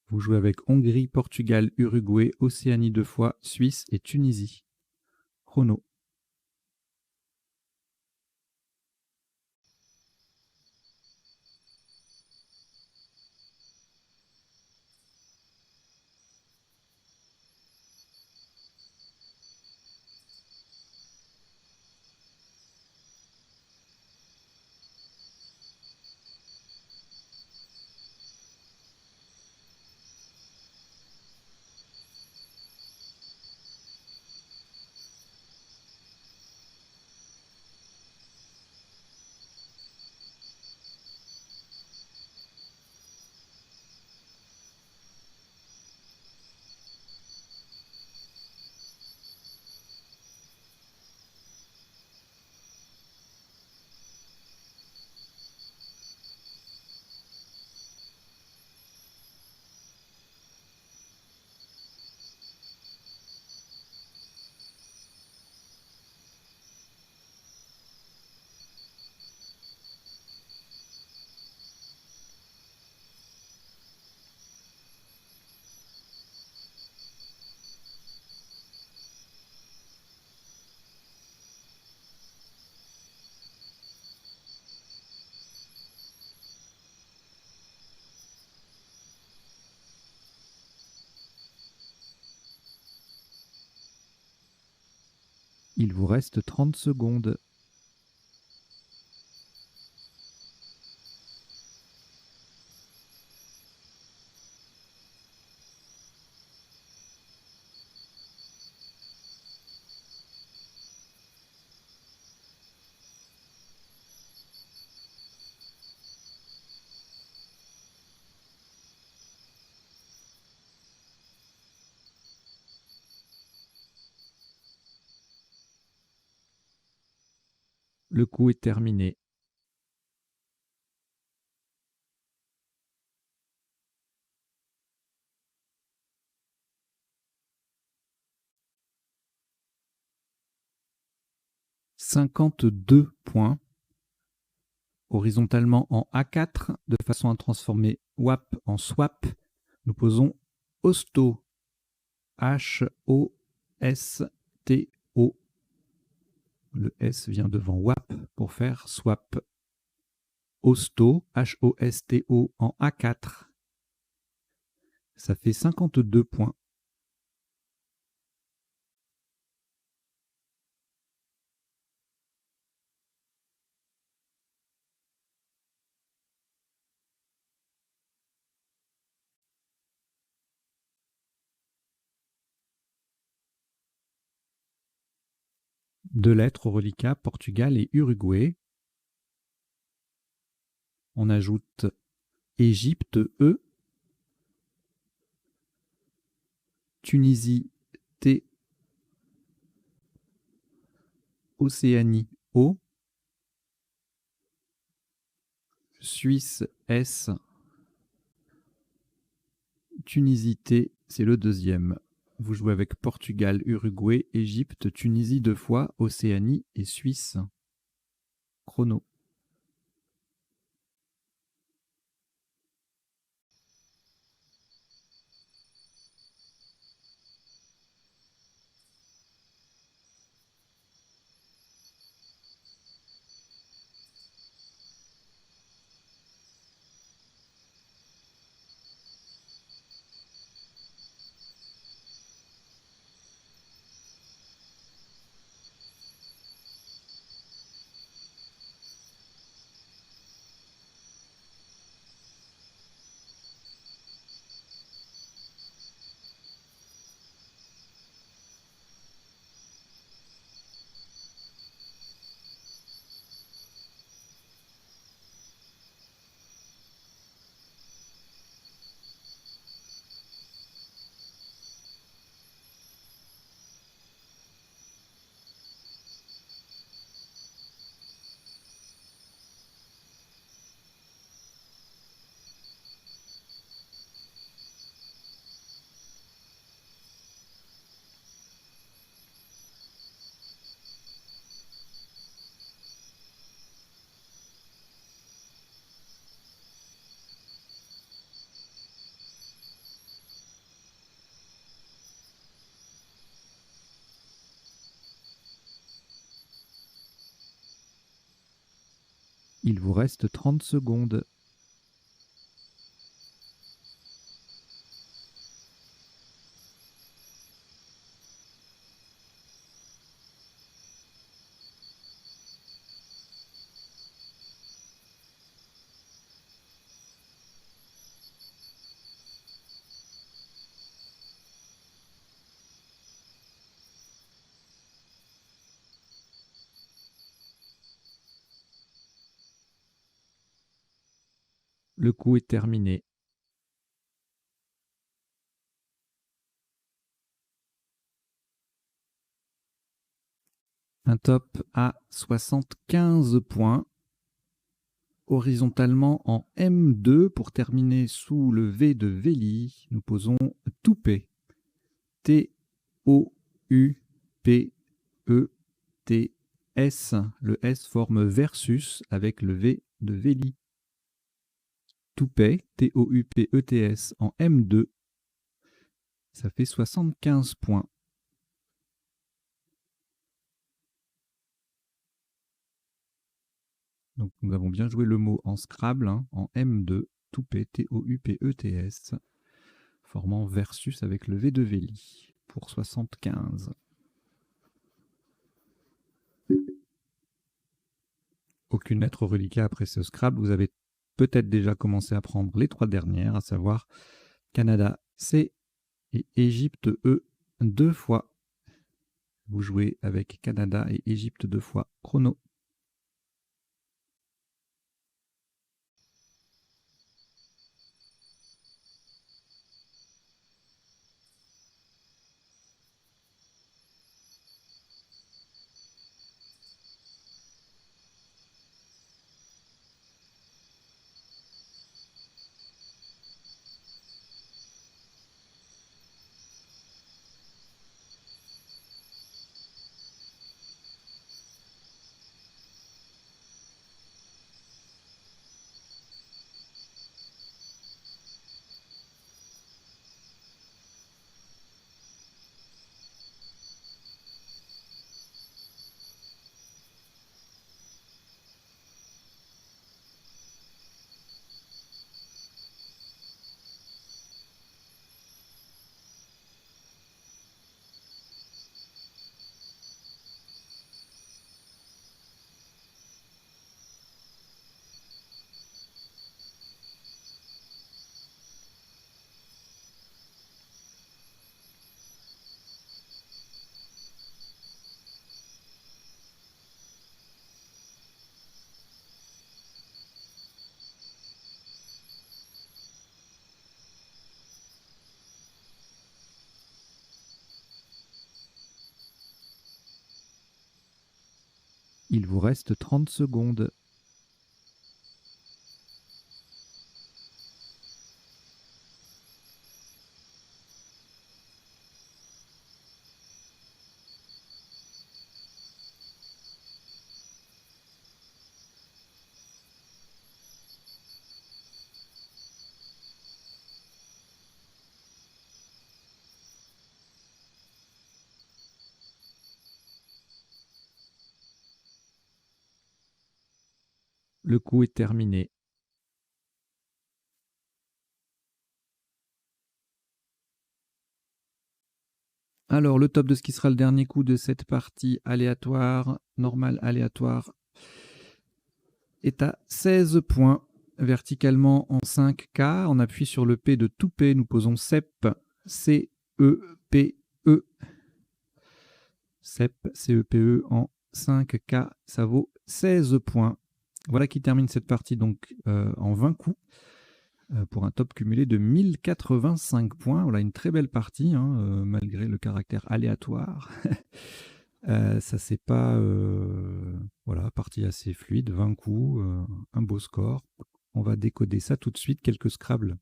Vous jouez avec Hongrie, Portugal, Uruguay, Océanie 2 fois, Suisse et Tunisie. Chrono. Il vous reste 30 secondes. Le coup est terminé. « 52 points. Horizontalement en A4, de façon à transformer WAP en SWAP, nous posons Hosto. H-O-S-T-O. Le S vient devant WAP pour faire SWAP. Hosto, H-O-S-T-O en A4. Ça fait 52 points. Deux lettres au reliquat, Portugal et Uruguay. On ajoute Égypte, E. Tunisie, T. Océanie, O. Suisse, S. Tunisie, T, c'est le deuxième. Vous jouez avec Portugal, Uruguay, Égypte, Tunisie 2 fois, Océanie et Suisse. Chrono. Il vous reste 30 secondes. Le coup est terminé. Un top à 75 points. Horizontalement en M2 pour terminer sous le V de Véli, nous posons Toupet. T-O-U-P-E-T-S. Le S forme versus avec le V de Véli. Toupet, T-O-U-P-E-T-S en M2. Ça fait 75 points. Donc nous avons bien joué le mot en Scrabble, hein, en M2, Toupet, T-O-U-P-E-T-S, formant versus avec le V de Véli pour 75. aucune lettre au reliquat après ce Scrabble. Vous avez peut-être déjà commencé à prendre les 3 dernières, à savoir Canada C et Égypte E 2 fois. Vous jouez avec Canada et Égypte 2 fois. Chrono. Il vous reste 30 secondes. Le coup est terminé. Alors, le top de ce qui sera le dernier coup de cette partie aléatoire, normale aléatoire, est à 16 points, verticalement en 5K. On appuie sur le P de Toupet, nous posons CEP, C-E-P-E. CEP, C-E-P-E en 5K, ça vaut 16 points. Voilà qui termine cette partie donc en 20 coups. Pour un top cumulé de 1085 points. Voilà une très belle partie, hein, malgré le caractère aléatoire. Ça c'est pas... voilà, partie assez fluide, 20 coups, un beau score. On va décoder ça tout de suite, quelques Scrabble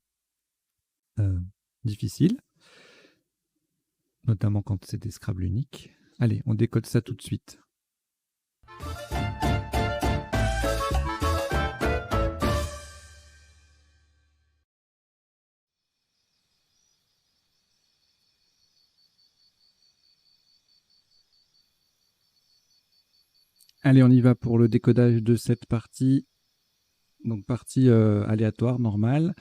difficiles, notamment quand c'est des Scrabble uniques. Allez, on décode ça tout de suite. Allez, on y va pour le décodage de cette partie. Donc partie aléatoire, normale,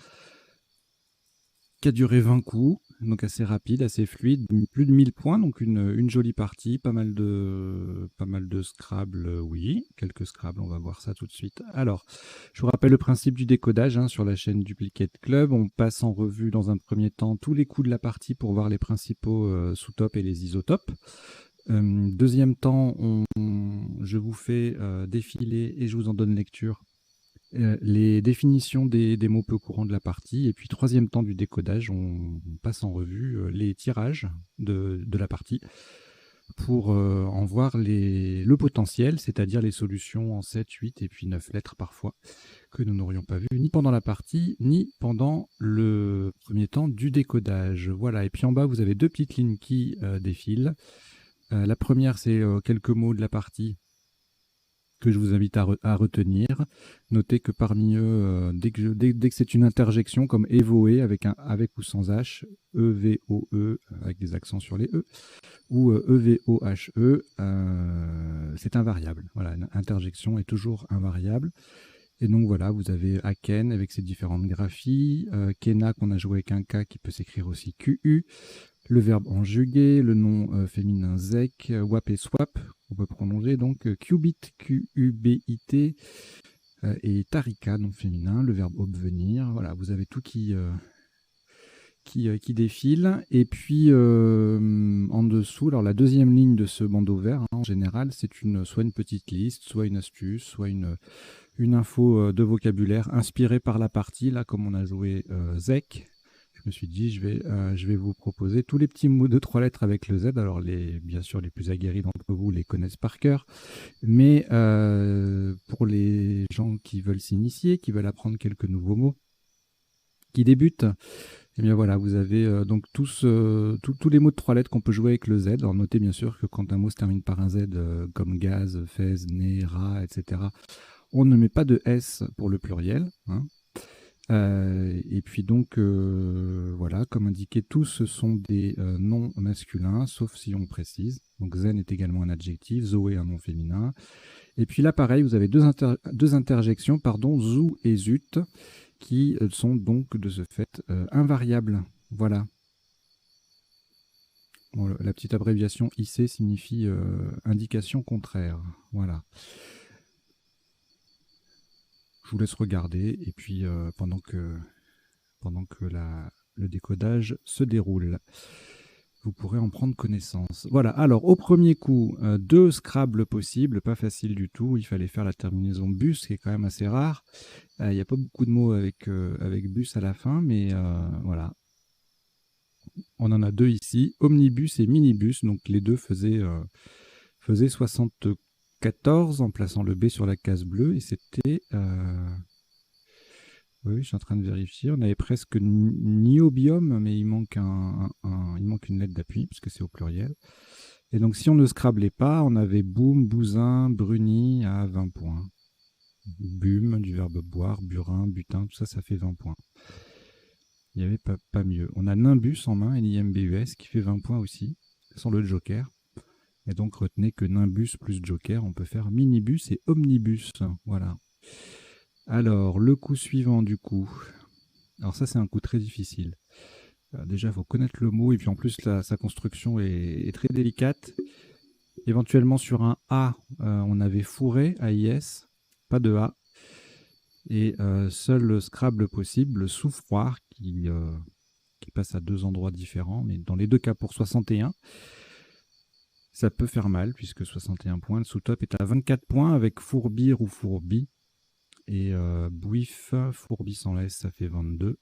qui a duré 20 coups, donc assez rapide, assez fluide, plus de 1000 points, donc une jolie partie, pas mal de Scrabble, oui, quelques Scrabble, on va voir ça tout de suite. Alors, je vous rappelle le principe du décodage hein, sur la chaîne Duplicate Club. On passe en revue dans un premier temps tous les coups de la partie pour voir les principaux sous-tops et les isotopes. Deuxième temps, je vous fais défiler et je vous en donne lecture les définitions des mots peu courants de la partie. Et puis troisième temps du décodage, on passe en revue les tirages de la partie pour en voir le potentiel, c'est-à-dire les solutions en 7, 8 et puis 9 lettres parfois, que nous n'aurions pas vues ni pendant la partie, ni pendant le premier temps du décodage. Voilà, et puis en bas, vous avez deux petites lignes qui défilent. La première, c'est quelques mots de la partie que je vous invite à retenir. Notez que parmi eux, dès que c'est une interjection comme évoé avec ou sans H, E-V-O-E, avec des accents sur les E, ou E-V-O-H-E, c'est invariable. Voilà, une interjection est toujours invariable. Et donc voilà, vous avez Aken avec ses différentes graphies, Kena qu'on a joué avec un K qui peut s'écrire aussi QU, le verbe enjuguer, le nom féminin zek, wap et swap, on peut prolonger donc, qubit, Q-U-B-I-T, et tarika, nom féminin, le verbe obvenir. Voilà, vous avez tout qui défile. Et puis en dessous, alors la deuxième ligne de ce bandeau vert, en général, c'est soit une petite liste, soit une astuce, soit une info de vocabulaire inspirée par la partie. Là, comme on a joué zek, je me suis dit, je vais vous proposer tous les petits mots de 3 lettres avec le Z. Alors, bien sûr, les plus aguerris d'entre vous les connaissent par cœur. Mais pour les gens qui veulent s'initier, qui veulent apprendre quelques nouveaux mots, qui débutent, eh bien voilà, vous avez donc tous les mots de 3 lettres qu'on peut jouer avec le Z. Alors, notez bien sûr que quand un mot se termine par un Z, comme gaz, fez, nez, rat, etc., on ne met pas de S pour le pluriel, hein. Et puis donc, voilà, comme indiqué, tous ce sont des noms masculins, sauf si on précise. Donc zen est également un adjectif, zoé un nom féminin. Et puis là, pareil, vous avez deux interjections, zou et zut, qui sont donc de ce fait invariables. Voilà. Bon, la petite abréviation IC signifie indication contraire. Voilà. Je vous laisse regarder, et puis pendant que le décodage se déroule, vous pourrez en prendre connaissance. Voilà, alors au premier coup, 2 Scrabble possibles, pas facile du tout. Il fallait faire la terminaison bus, qui est quand même assez rare. Il n'y a pas beaucoup de mots avec bus à la fin, mais voilà. On en a 2 ici, omnibus et minibus, donc les deux faisaient 74 en plaçant le B sur la case bleue, et c'était... Oui, je suis en train de vérifier. On avait presque niobium, mais il manque une lettre d'appui, puisque c'est au pluriel. Et donc, si on ne scrablait pas, on avait boum, bousin, bruni à 20 points. Bume, du verbe boire, burin, butin, tout ça, ça fait 20 points. Il n'y avait pas mieux. On a nimbus en main, N-I-M-B-U-S, qui fait 20 points aussi, sans le joker. Et donc, retenez que nimbus plus joker, on peut faire minibus et omnibus. Voilà. Alors, le coup suivant, du coup. Alors ça, c'est un coup très difficile. Déjà, il faut connaître le mot, et puis en plus, sa construction est très délicate. Éventuellement, sur un A, on avait fourré, A-I-S, pas de A. Et seul le Scrabble possible, le souffroir, qui passe à 2 endroits différents, mais dans les 2 cas pour 61. Ça peut faire mal, puisque 61 points. Le sous-top est à 24 points, avec fourbir ou fourbi. Et bouif, fourbi sans S, ça fait 22.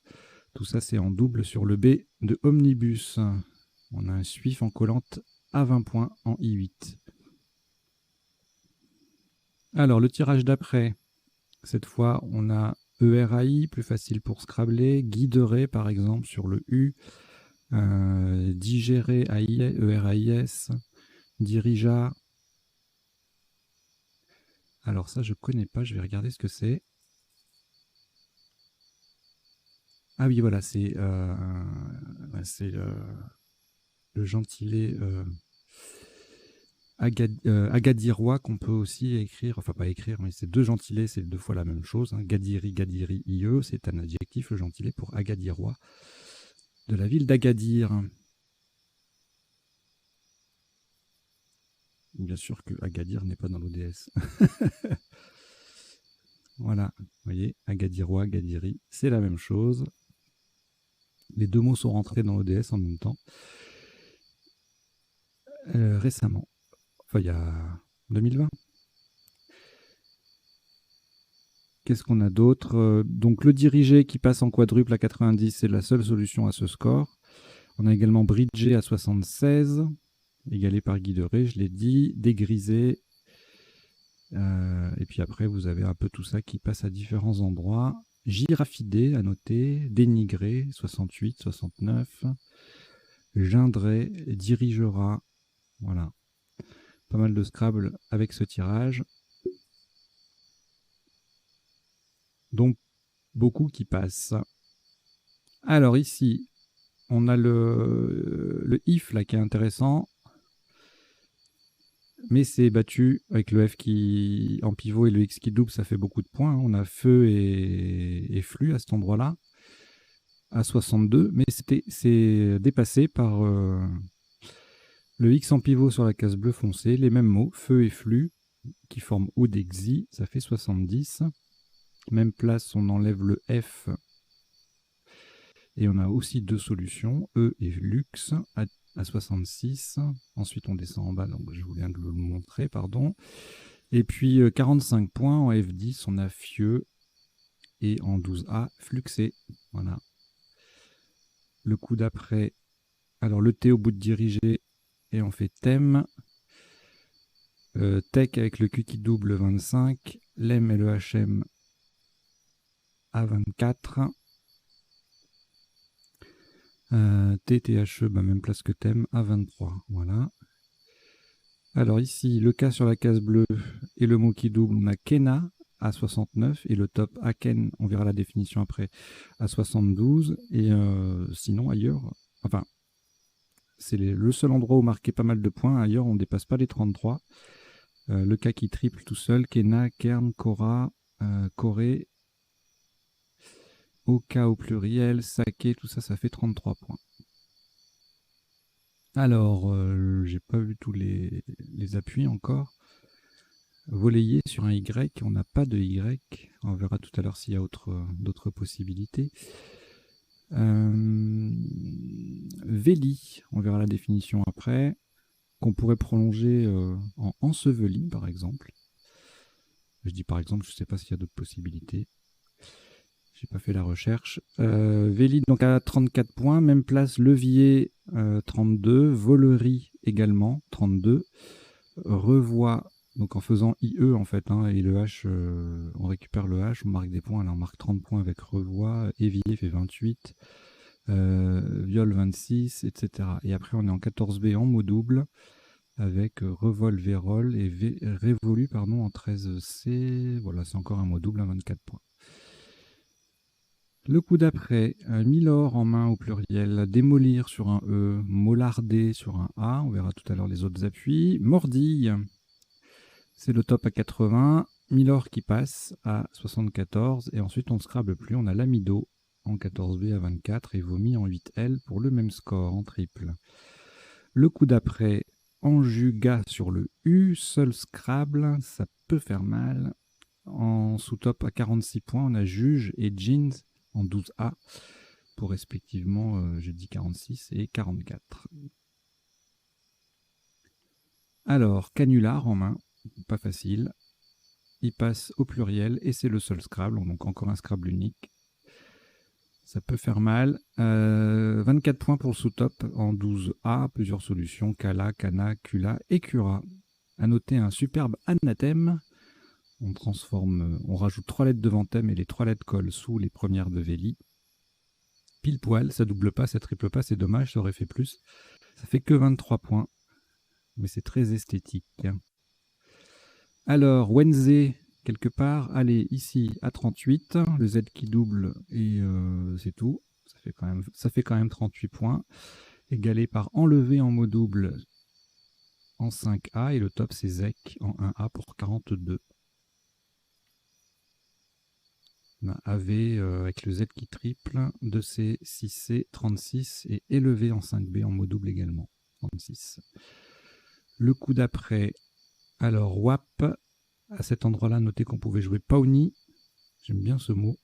Tout ça, c'est en double sur le B de omnibus. On a un suif en collante à 20 points en I8. Alors, le tirage d'après, cette fois, on a ERAI, plus facile pour scrabbler. Guiderait, par exemple, sur le U. Digérer, ERAIS. Dirija. Alors ça, je connais pas, je vais regarder ce que c'est. Ah oui, voilà, c'est le gentilé agadirois qu'on peut aussi écrire, enfin pas écrire, mais c'est 2 gentilés, c'est 2 fois la même chose. Hein. Gadiri, gadiri, ie, c'est un adjectif, le gentilé pour agadirois de la ville d'Agadir. Bien sûr que Agadir n'est pas dans l'ODS. Voilà, vous voyez, agadirois, gadiri, c'est la même chose. Les 2 mots sont rentrés dans l'ODS en même temps. Récemment. Enfin, il y a 2020. Qu'est-ce qu'on a d'autre? Donc, le dirigé qui passe en quadruple à 90, c'est la seule solution à ce score. On a également bridgé à 76, égalé par guideret, je l'ai dit. Dégrisé. Et puis après, vous avez un peu tout ça qui passe à différents endroits. Girafidé, à noter. Dénigré, 68, 69. Gindré, dirigera. Voilà. Pas mal de Scrabble avec ce tirage. Donc, beaucoup qui passent. Alors ici, on a le if là qui est intéressant. Mais c'est battu avec le F qui en pivot et le X qui double, ça fait beaucoup de points. On a feu et flux à cet endroit-là. à 62, mais c'est dépassé par le X en pivot sur la case bleu foncé, les mêmes mots, feu et flux, qui forment Odexy, ça fait 70. Même place, on enlève le F, et on a aussi deux solutions, E et Lux, à 66. Ensuite, on descend en bas, donc je voulais le montrer, pardon. Et puis 45 points en F10, on a Fieux, et en 12A, Fluxé. Voilà. Le coup d'après, alors le T au bout de dirigé, et on fait thème. Tech avec le Q qui double 25, l'M et le HM à 24. TTHE, même place que thème, à 23. Voilà. Alors ici, le K sur la case bleue et le mot qui double, on a Kena à 69 et le top Aken, on verra la définition après, à 72. Et sinon, ailleurs, enfin, c'est le seul endroit où marquer pas mal de points. Ailleurs, on ne dépasse pas les 33. Le K qui triple tout seul, Kena, Kern, Kora, Corée, Oka au pluriel, Sake, tout ça, ça fait 33 points. Alors, j'ai pas vu tous les appuis encore. Voleyer sur un Y, on n'a pas de Y. On verra tout à l'heure s'il y a d'autres possibilités. Véli, on verra la définition après, qu'on pourrait prolonger en enseveli, par exemple. Je dis par exemple, je ne sais pas s'il y a d'autres possibilités. J'ai pas fait la recherche. Véli, donc à 34 points, même place, levier 32, volerie également 32, revoit, donc en faisant IE en fait, et le H, on récupère le H, on marque des points, là on marque 30 points avec revoit, évier fait 28, viol 26, etc. Et après on est en 14B en mot double, avec revol, vérol et révolu pardon, en 13C, voilà c'est encore un mot double à 24 points. Le coup d'après, Milor en main au pluriel, démolir sur un E, molarder sur un A, on verra tout à l'heure les autres appuis. Mordille, c'est le top à 80, Milor qui passe à 74, et ensuite on ne scrable plus, on a l'amido en 14B à 24 et vomi en 8L pour le même score en triple. Le coup d'après, Anjuga sur le U, seul scrable, ça peut faire mal. En sous-top à 46 points, on a Juge et Jeans en 12A pour respectivement, j'ai dit 46 et 44. Alors, canular en main, pas facile. Il passe au pluriel et c'est le seul Scrabble, donc encore un Scrabble unique. Ça peut faire mal. 24 points pour le sous-top en 12A, plusieurs solutions, Kala, Kana, Kula et Kura. À noter un superbe anathème. On rajoute 3 lettres devant thème et les 3 lettres collent sous les premières de Véli. Pile poil, ça double pas, ça triple pas, c'est dommage, ça aurait fait plus. Ça fait que 23 points, mais c'est très esthétique. Alors, Wednesday, quelque part, allez, ici à 38, le Z qui double et c'est tout. Ça fait quand même 38 points, égalé par enlevé en mot double en 5A, et le top c'est Zek en 1A pour 42. On a AV avec le Z qui triple, 2C, 6C, 36 et élevé en 5B en mot double également, 36. Le coup d'après, alors WAP, à cet endroit-là, notez qu'on pouvait jouer Pauni, j'aime bien ce mot.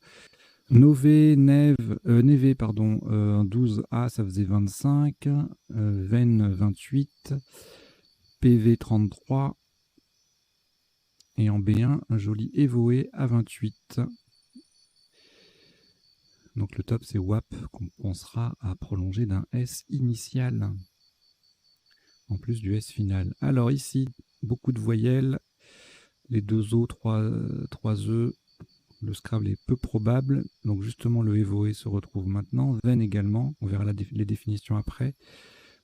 Nové, Neve, pardon, 12A, ça faisait 25, Ven 28, PV 33, et en B1, un joli Evoé à 28. Donc le top c'est WAP qu'on pensera à prolonger d'un S initial, en plus du S final. Alors ici, beaucoup de voyelles, les 2 O, 3 E, le Scrabble est peu probable, donc justement le Evoé se retrouve maintenant, Ven également, on verra les définitions après.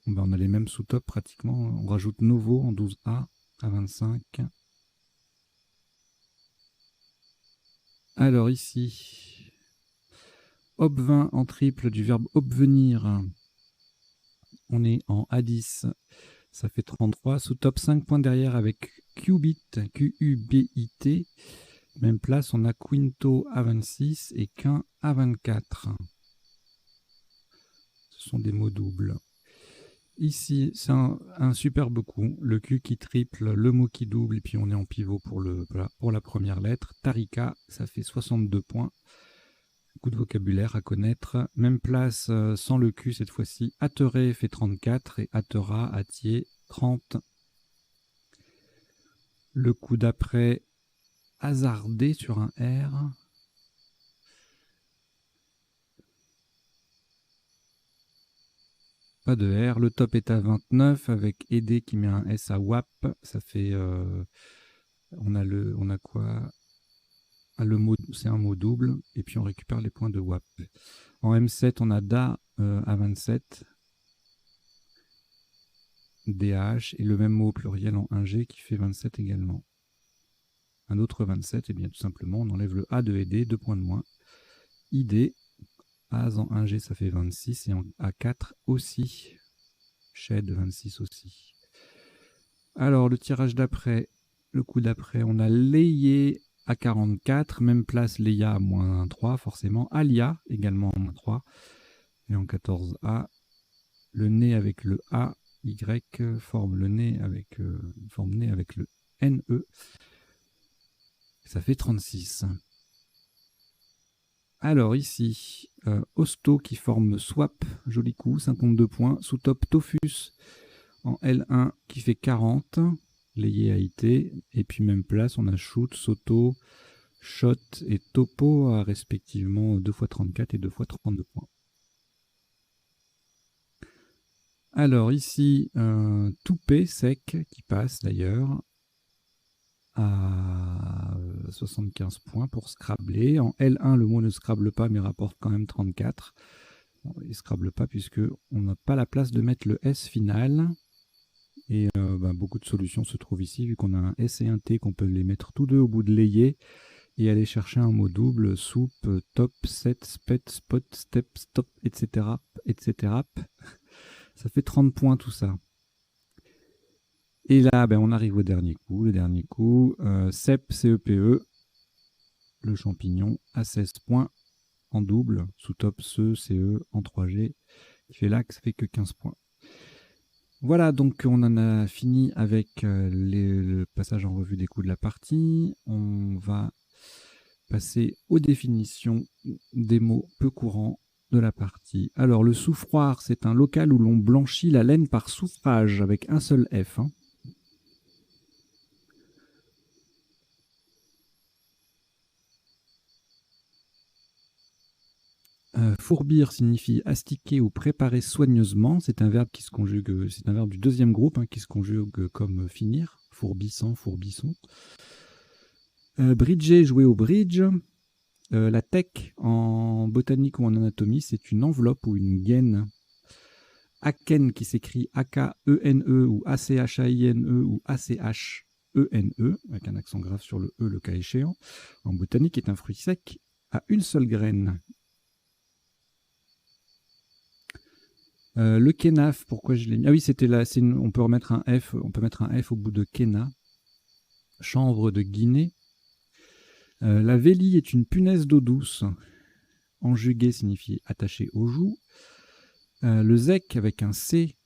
Bon, on a les mêmes sous-top pratiquement, on rajoute Novo en 12A à 25. Alors ici, obvin en triple du verbe obvenir, on est en A10, ça fait 33, sous-top 5 points derrière avec Qubit, Q-U-B-I-T, même place, on a Quinto à 26 et Quin à 24. Ce sont des mots doubles. Ici, c'est un superbe coup. Le Q qui triple, le mot qui double, et puis on est en pivot pour la première lettre. Tarika, ça fait 62 points. Coup de vocabulaire à connaître. Même place sans le Q cette fois-ci. Atteré fait 34 et Attera, Attier, 30. Le coup d'après, hasardé sur un R. Pas de R. Le top est à 29 avec Aidé qui met un S à WAP. Ça fait... on a quoi? C'est un mot double. Et puis on récupère les points de WAP. En M7, on a DA à 27. DH. Et le même mot au pluriel en 1G qui fait 27 également. Un autre 27, et bien tout simplement, on enlève le A de Aidé, 2 points de moins. ID. A en 1G, ça fait 26. Et en A4 aussi. Shed 26 aussi. Alors, le tirage d'après, le coup d'après, on a Layé à 44, même place Leia à moins 3, forcément. Alia également à moins 3. Et en 14A, le nez avec le A, Y forme le nez avec, le NE. Ça fait 36. Alors ici, Hosto qui forme Swap, joli coup, 52 points. Sous top Tofus en L1 qui fait 40, Layé AIT. Et puis même place, on a Shoot, Soto, Shot et Topo à respectivement 2 x 34 et 2 x 32 points. Alors ici, Toupé sec qui passe d'ailleurs à 75 points pour scrabler. En L1, le mot ne scrable pas mais rapporte quand même 34. Bon, il ne scrable pas puisqu'on n'a pas la place de mettre le S final. Et beaucoup de solutions se trouvent ici, vu qu'on a un S et un T, qu'on peut les mettre tous deux au bout de Layé et aller chercher un mot double, soupe, top, set, spet, spot, step, stop, etc. etc. Ça fait 30 points tout ça. Et là, on arrive au dernier coup. Le dernier coup, CEP, CEPE, le champignon, à 16 points en double, sous top CE, CE en 3G, qui fait là que ça fait que 15 points. Voilà, donc on en a fini avec le passage en revue des coups de la partie. On va passer aux définitions des mots peu courants de la partie. Alors, le souffroir, c'est un local où l'on blanchit la laine par souffrage, avec un seul F. Fourbir signifie astiquer ou préparer soigneusement. C'est un verbe qui se conjugue, c'est un verbe du deuxième groupe qui se conjugue comme finir. Fourbissant, fourbisson. Bridger, jouer au bridge. La tech en botanique ou en anatomie, c'est une enveloppe ou une gaine. Aken qui s'écrit A-K-E-N-E ou A-C-H-A-I-N-E ou A-C-H-E-N-E, avec un accent grave sur le E le cas échéant. En botanique, est un fruit sec à une seule graine. Le kenaf, pourquoi je l'ai mis? Ah oui, c'était là. On peut mettre un F au bout de Kena. Chanvre de Guinée. La vélie est une punaise d'eau douce. Enjugué signifie attaché aux joues. Le zec avec un C.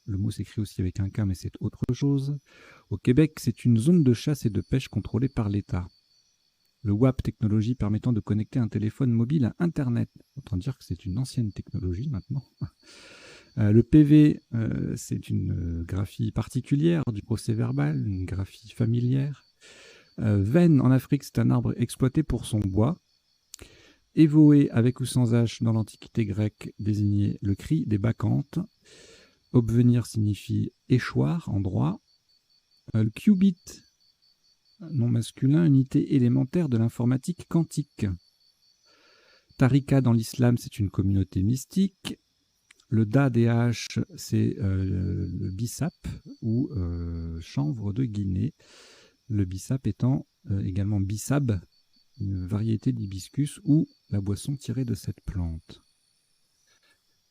Le mot s'écrit aussi avec un K, mais c'est autre chose. Au Québec, c'est une zone de chasse et de pêche contrôlée par l'État. Le WAP, technologie permettant de connecter un téléphone mobile à Internet. Autant dire que c'est une ancienne technologie maintenant. Le PV, c'est une graphie particulière du procès-verbal, une graphie familière. Veine, en Afrique, c'est un arbre exploité pour son bois. Évoé, avec ou sans H, dans l'Antiquité grecque, désignait le cri des bacchantes. Obvenir signifie échoir en droit. Le qubit, nom masculin, unité élémentaire de l'informatique quantique. Tarika, dans l'islam, c'est une communauté mystique. Le DA-DH, c'est le bissap ou chanvre de Guinée. Le bissap étant également bissab, une variété d'hibiscus ou la boisson tirée de cette plante.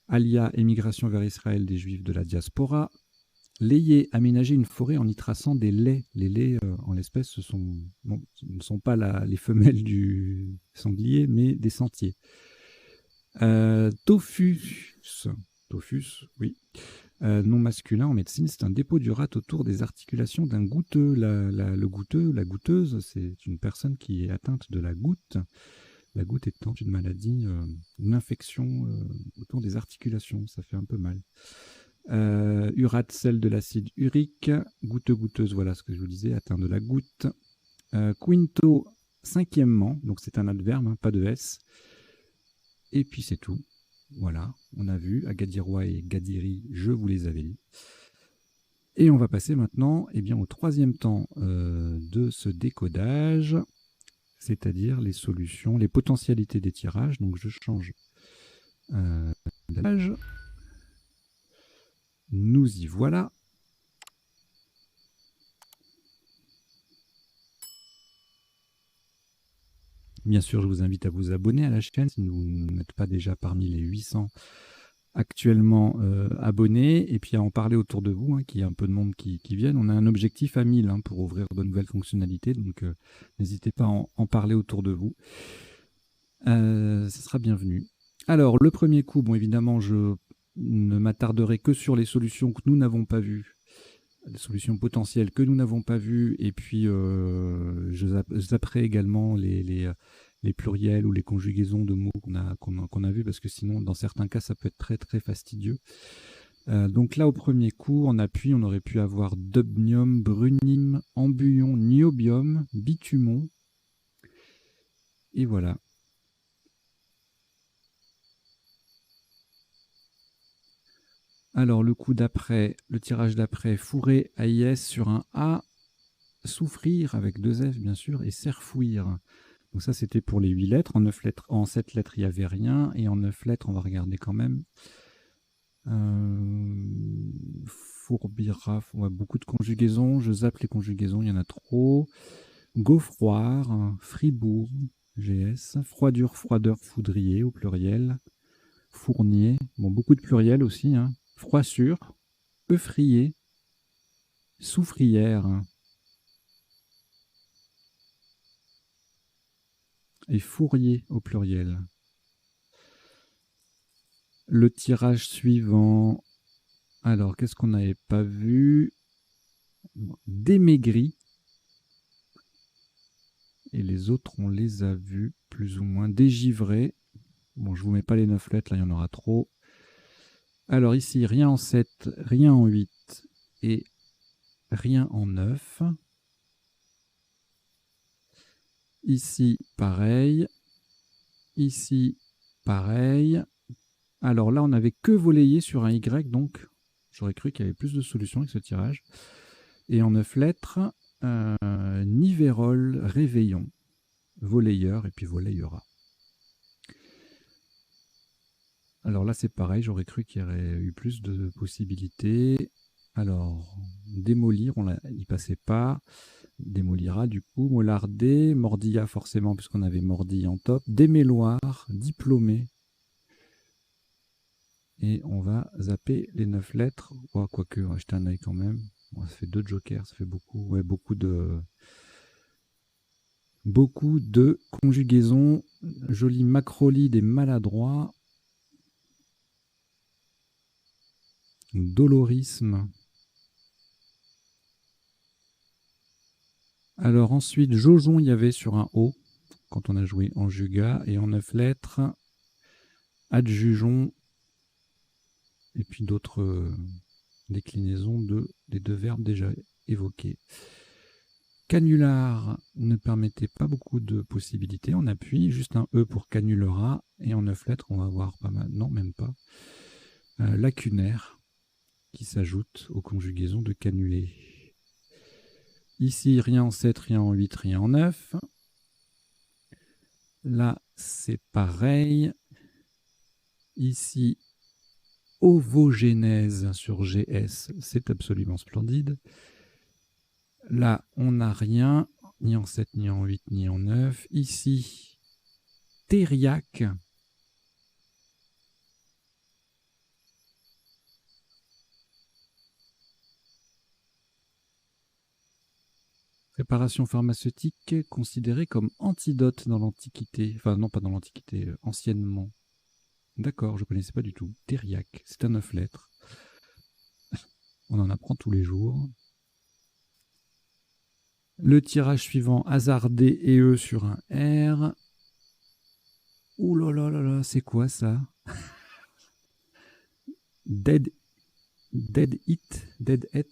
Alia, émigration vers Israël des Juifs de la diaspora. Layé, aménager une forêt en y traçant des laits. Les laits, en l'espèce, ce ne sont pas les femelles du sanglier, mais des sentiers. Tofus tophus, oui. Nom masculin en médecine, c'est un dépôt du rate autour des articulations d'un goutteux. Le goutteux, la goutteuse, c'est une personne qui est atteinte de la goutte. La goutte étant une maladie, une infection autour des articulations, ça fait un peu mal. Urate, sel de l'acide urique. Goutteux, goutteuse, voilà ce que je vous disais, atteint de la goutte. Quinto, cinquièmement, donc c'est un adverbe, hein, pas de S. Et puis c'est tout. Voilà, on a vu Agadirois et Gadiri, je vous les avais dit. Et on va passer maintenant au troisième temps de ce décodage, c'est-à-dire les solutions, les potentialités des tirages. Donc je change d'âge. Nous y voilà. Bien sûr, je vous invite à vous abonner à la chaîne si vous n'êtes pas déjà parmi les 800 actuellement abonnés, et puis à en parler autour de vous, qu'il y ait un peu de monde qui vienne. On a un objectif à 1000 pour ouvrir de nouvelles fonctionnalités, donc n'hésitez pas à en parler autour de vous. Ce sera bienvenu. Alors, le premier coup, bon, évidemment, je ne m'attarderai que sur les solutions que nous n'avons pas vues, les solutions potentielles que nous n'avons pas vues, et puis je zapperai également les pluriels ou les conjugaisons de mots qu'on a vus, parce que sinon, dans certains cas, ça peut être très très fastidieux. Donc là, au premier coup, en appui, on aurait pu avoir dubnium, brunim, ambuyon, niobium, bitumon, et voilà. Alors le coup d'après, le tirage d'après, fourré AIS sur un A, souffrir avec 2 F bien sûr, et serfouir. Donc ça c'était pour les 8 lettres. En 9 lettres, en 7 lettres il n'y avait rien, et en 9 lettres on va regarder quand même. Fourbira, ouais, beaucoup de conjugaisons, je zappe les conjugaisons, il y en a trop. Gaufroir, Fribourg, GS, froidure, froideur, foudrier au pluriel. Fournier, bon beaucoup de pluriel aussi, hein. Froissure, eufrier, soufrière et fourrier au pluriel. Le tirage suivant, alors qu'est-ce qu'on n'avait pas vu? Démaigri. Et les autres, on les a vus plus ou moins. Dégivré. Bon, je vous mets pas les 9 lettres, là il y en aura trop. Alors ici, rien en 7, rien en 8 et rien en 9. Ici, pareil. Ici, pareil. Alors là, on n'avait que volayé sur un Y, donc j'aurais cru qu'il y avait plus de solutions avec ce tirage. Et en 9 lettres, Nivérol, Réveillon, Volleyeur et puis Volleyera. Alors là, c'est pareil, j'aurais cru qu'il y aurait eu plus de possibilités. Alors, démolir, il passait pas. Démolira, du coup. Mollardé, Mordilla, forcément, puisqu'on avait Mordi en top. Déméloir, Diplômé. Et on va zapper les 9 lettres. Oh, quoique, on va jeter un œil quand même. Bon, ça fait 2 jokers, ça fait beaucoup. Ouais, beaucoup de conjugaisons. Joli macrolide et maladroit. Dolorisme. Alors ensuite, Jojon, il y avait sur un O, quand on a joué en Juga, et en 9 lettres, Adjugeon, et puis d'autres déclinaisons des 2 verbes déjà évoqués. Canular ne permettait pas beaucoup de possibilités. On appuie juste un E pour canulera, et en 9 lettres, on va voir pas mal, non, même pas. Lacunaire, qui s'ajoute aux conjugaisons de canuler. Ici, rien en 7, rien en 8, rien en 9. Là, c'est pareil. Ici, ovogénèse sur GS, c'est absolument splendide. Là, on n'a rien, ni en 7, ni en 8, ni en 9. Ici, thériaque. Préparation pharmaceutique considérée comme antidote dans l'Antiquité. Enfin, non, pas dans l'Antiquité, anciennement. D'accord, je ne connaissais pas du tout. Thériaque, c'est un 9 lettres. On en apprend tous les jours. Le tirage suivant, hasard D et E sur un R. Ouh là là là là, c'est quoi ça? Dead, Dead Hit,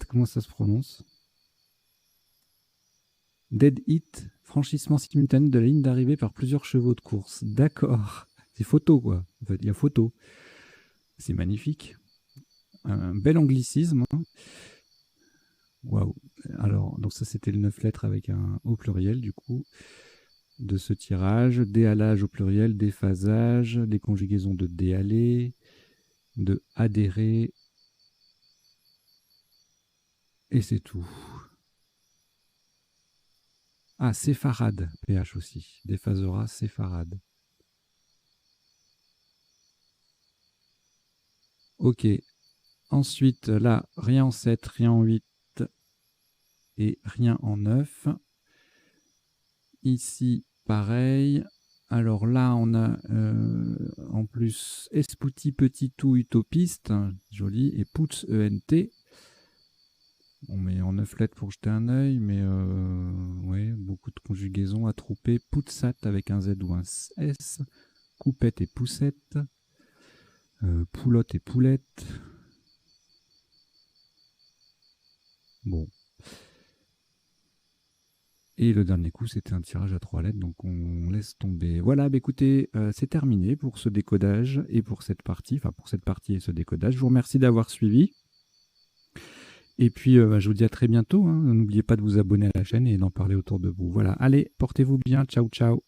comment ça se prononce? Dead Hit, franchissement simultané de la ligne d'arrivée par plusieurs chevaux de course. D'accord. C'est photo, quoi. En fait, il y a photo. C'est magnifique. Un bel anglicisme. Hein. Waouh. Alors, donc ça, c'était le 9 lettres avec un au pluriel, du coup, de ce tirage. Déhalage au pluriel, déphasage, des conjugaisons de déhaler, de adhérer. Et c'est tout. Ah, séfarade, PH aussi. Déphasera, séfarade. Ok. Ensuite, là, rien en 7, rien en 8 et rien en 9. Ici, pareil. Alors là, on a en plus Espouti, Petit Tout, Utopiste, joli, et Putz, ENT. On met en 9 lettres pour jeter un œil, mais ouais, beaucoup de conjugaisons à trouper. Poutsat avec un Z ou un S. Coupette et poussette. Poulotte et poulette. Bon. Et le dernier coup, c'était un tirage à 3 lettres, donc on laisse tomber. Voilà, bah écoutez, c'est terminé pour ce décodage et pour cette partie, enfin pour cette partie et ce décodage. Je vous remercie d'avoir suivi. Et puis, je vous dis à très bientôt. Hein. N'oubliez pas de vous abonner à la chaîne et d'en parler autour de vous. Voilà, allez, portez-vous bien. Ciao, ciao.